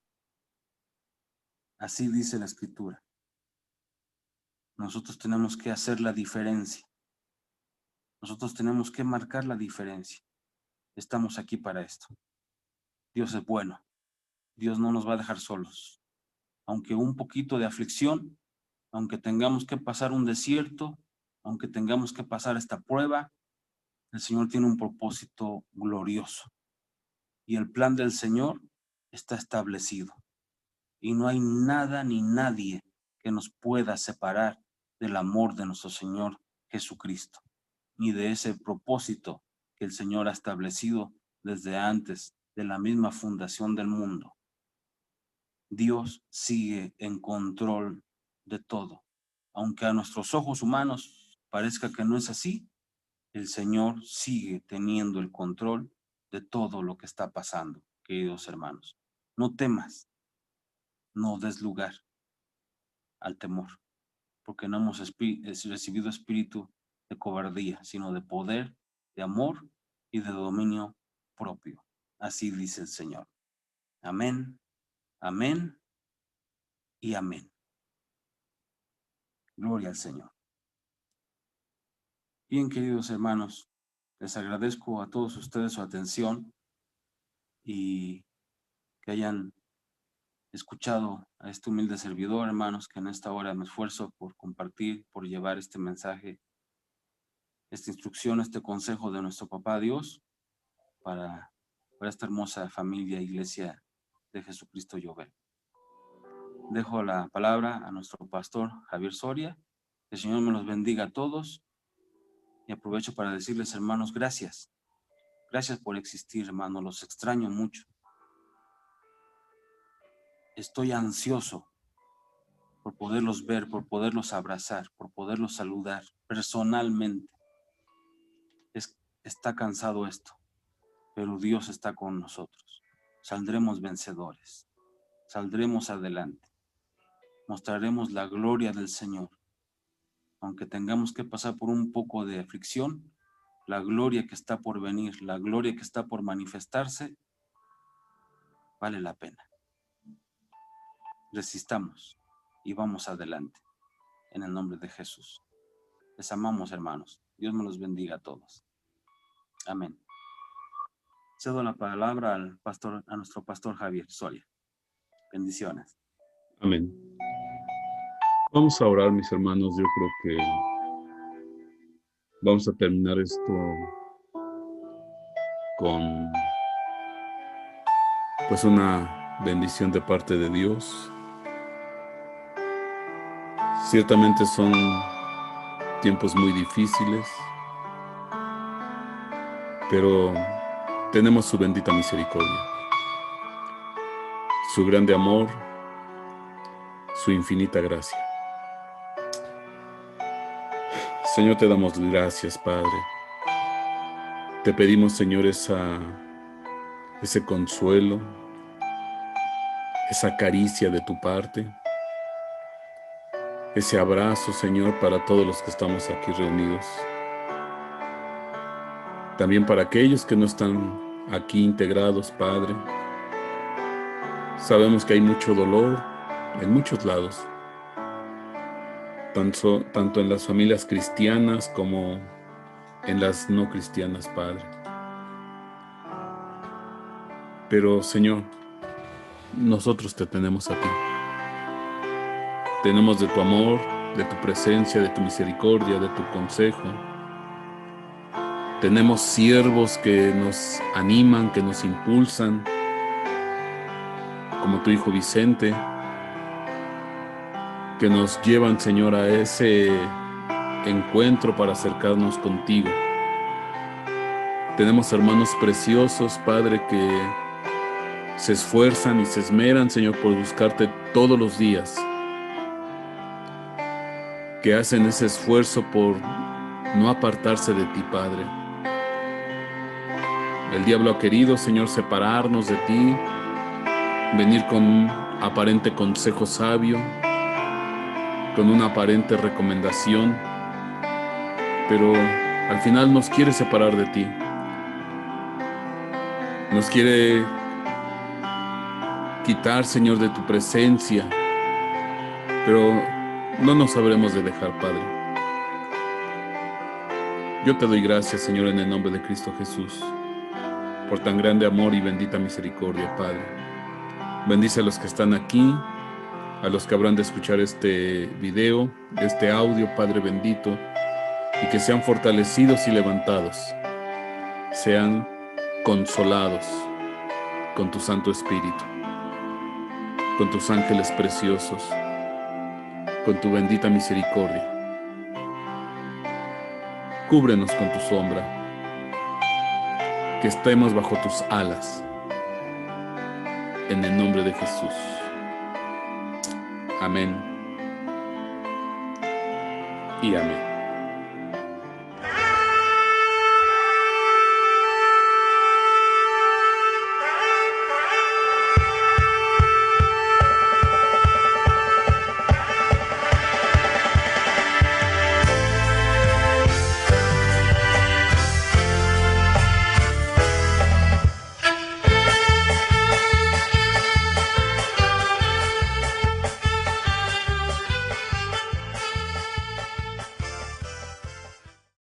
Así dice la Escritura. Nosotros tenemos que hacer la diferencia. Nosotros tenemos que marcar la diferencia. Estamos aquí para esto. Dios es bueno. Dios no nos va a dejar solos. Aunque un poquito de aflicción, aunque tengamos que pasar un desierto, aunque tengamos que pasar esta prueba, el Señor tiene un propósito glorioso. Y el plan del Señor está establecido. Y no hay nada ni nadie que nos pueda separar del amor de nuestro Señor Jesucristo, ni de ese propósito que el Señor ha establecido desde antes de la misma fundación del mundo. Dios sigue en control de todo. Aunque a nuestros ojos humanos parezca que no es así, el Señor sigue teniendo el control de todo lo que está pasando, queridos hermanos. No temas, no des lugar al temor, porque no hemos recibido espíritu de cobardía, sino de poder, de amor y de dominio propio. Así dice el Señor. Amén, amén y amén. Gloria al Señor. Bien, queridos hermanos, les agradezco a todos ustedes su atención y que hayan escuchado a este humilde servidor, hermanos, que en esta hora me esfuerzo por compartir, por llevar este mensaje, esta instrucción, este consejo de nuestro Papá Dios para esta hermosa familia, iglesia de Jesucristo Yobel. Dejo la palabra a nuestro pastor Javier Soria. Que el Señor me los bendiga a todos y aprovecho para decirles, hermanos, gracias. Gracias por existir, hermanos, los extraño mucho. Estoy ansioso por poderlos ver, por poderlos abrazar, por poderlos saludar personalmente. Está cansado esto, pero Dios está con nosotros. Saldremos vencedores, saldremos adelante, mostraremos la gloria del Señor. Aunque tengamos que pasar por un poco de aflicción, la gloria que está por venir, la gloria que está por manifestarse, vale la pena. Resistamos y vamos adelante, en el nombre de Jesús. Les amamos, hermanos. Dios me los bendiga a todos. Amén. Cedo la palabra a nuestro pastor Javier Soria. Bendiciones. Amén. Vamos a orar, mis hermanos. Yo creo que Vamos a terminar esto con pues una bendición de parte de Dios. Ciertamente son tiempos muy difíciles, pero tenemos su bendita misericordia, su grande amor, su infinita gracia. Señor, te damos gracias, Padre. Te pedimos, Señor, ese consuelo, esa caricia de tu parte, ese abrazo, Señor, para todos los que estamos aquí reunidos. También para aquellos que no están aquí integrados, Padre. Sabemos que hay mucho dolor en muchos lados, tanto en las familias cristianas como en las no cristianas, Padre. Pero, Señor, nosotros te tenemos a ti. Tenemos de tu amor, de tu presencia, de tu misericordia, de tu consejo. Tenemos siervos que nos animan, que nos impulsan, como tu hijo Vicente, que nos llevan, Señor, a ese encuentro para acercarnos contigo. Tenemos hermanos preciosos, Padre, que se esfuerzan y se esmeran, Señor, por buscarte todos los días, que hacen ese esfuerzo por no apartarse de ti, Padre. El diablo ha querido, Señor, separarnos de ti, venir con un aparente consejo sabio, con una aparente recomendación, pero al final nos quiere separar de ti. Nos quiere quitar, Señor, de tu presencia, pero no nos sabremos de dejar, Padre. Yo te doy gracias, Señor, en el nombre de Cristo Jesús, por tan grande amor y bendita misericordia, Padre. Bendice a los que están aquí, a los que habrán de escuchar este video, este audio, Padre bendito, y que sean fortalecidos y levantados, sean consolados con tu Santo Espíritu, con tus ángeles preciosos, con tu bendita misericordia. Cúbrenos con tu sombra, que estemos bajo tus alas, en el nombre de Jesús. Amén y amén.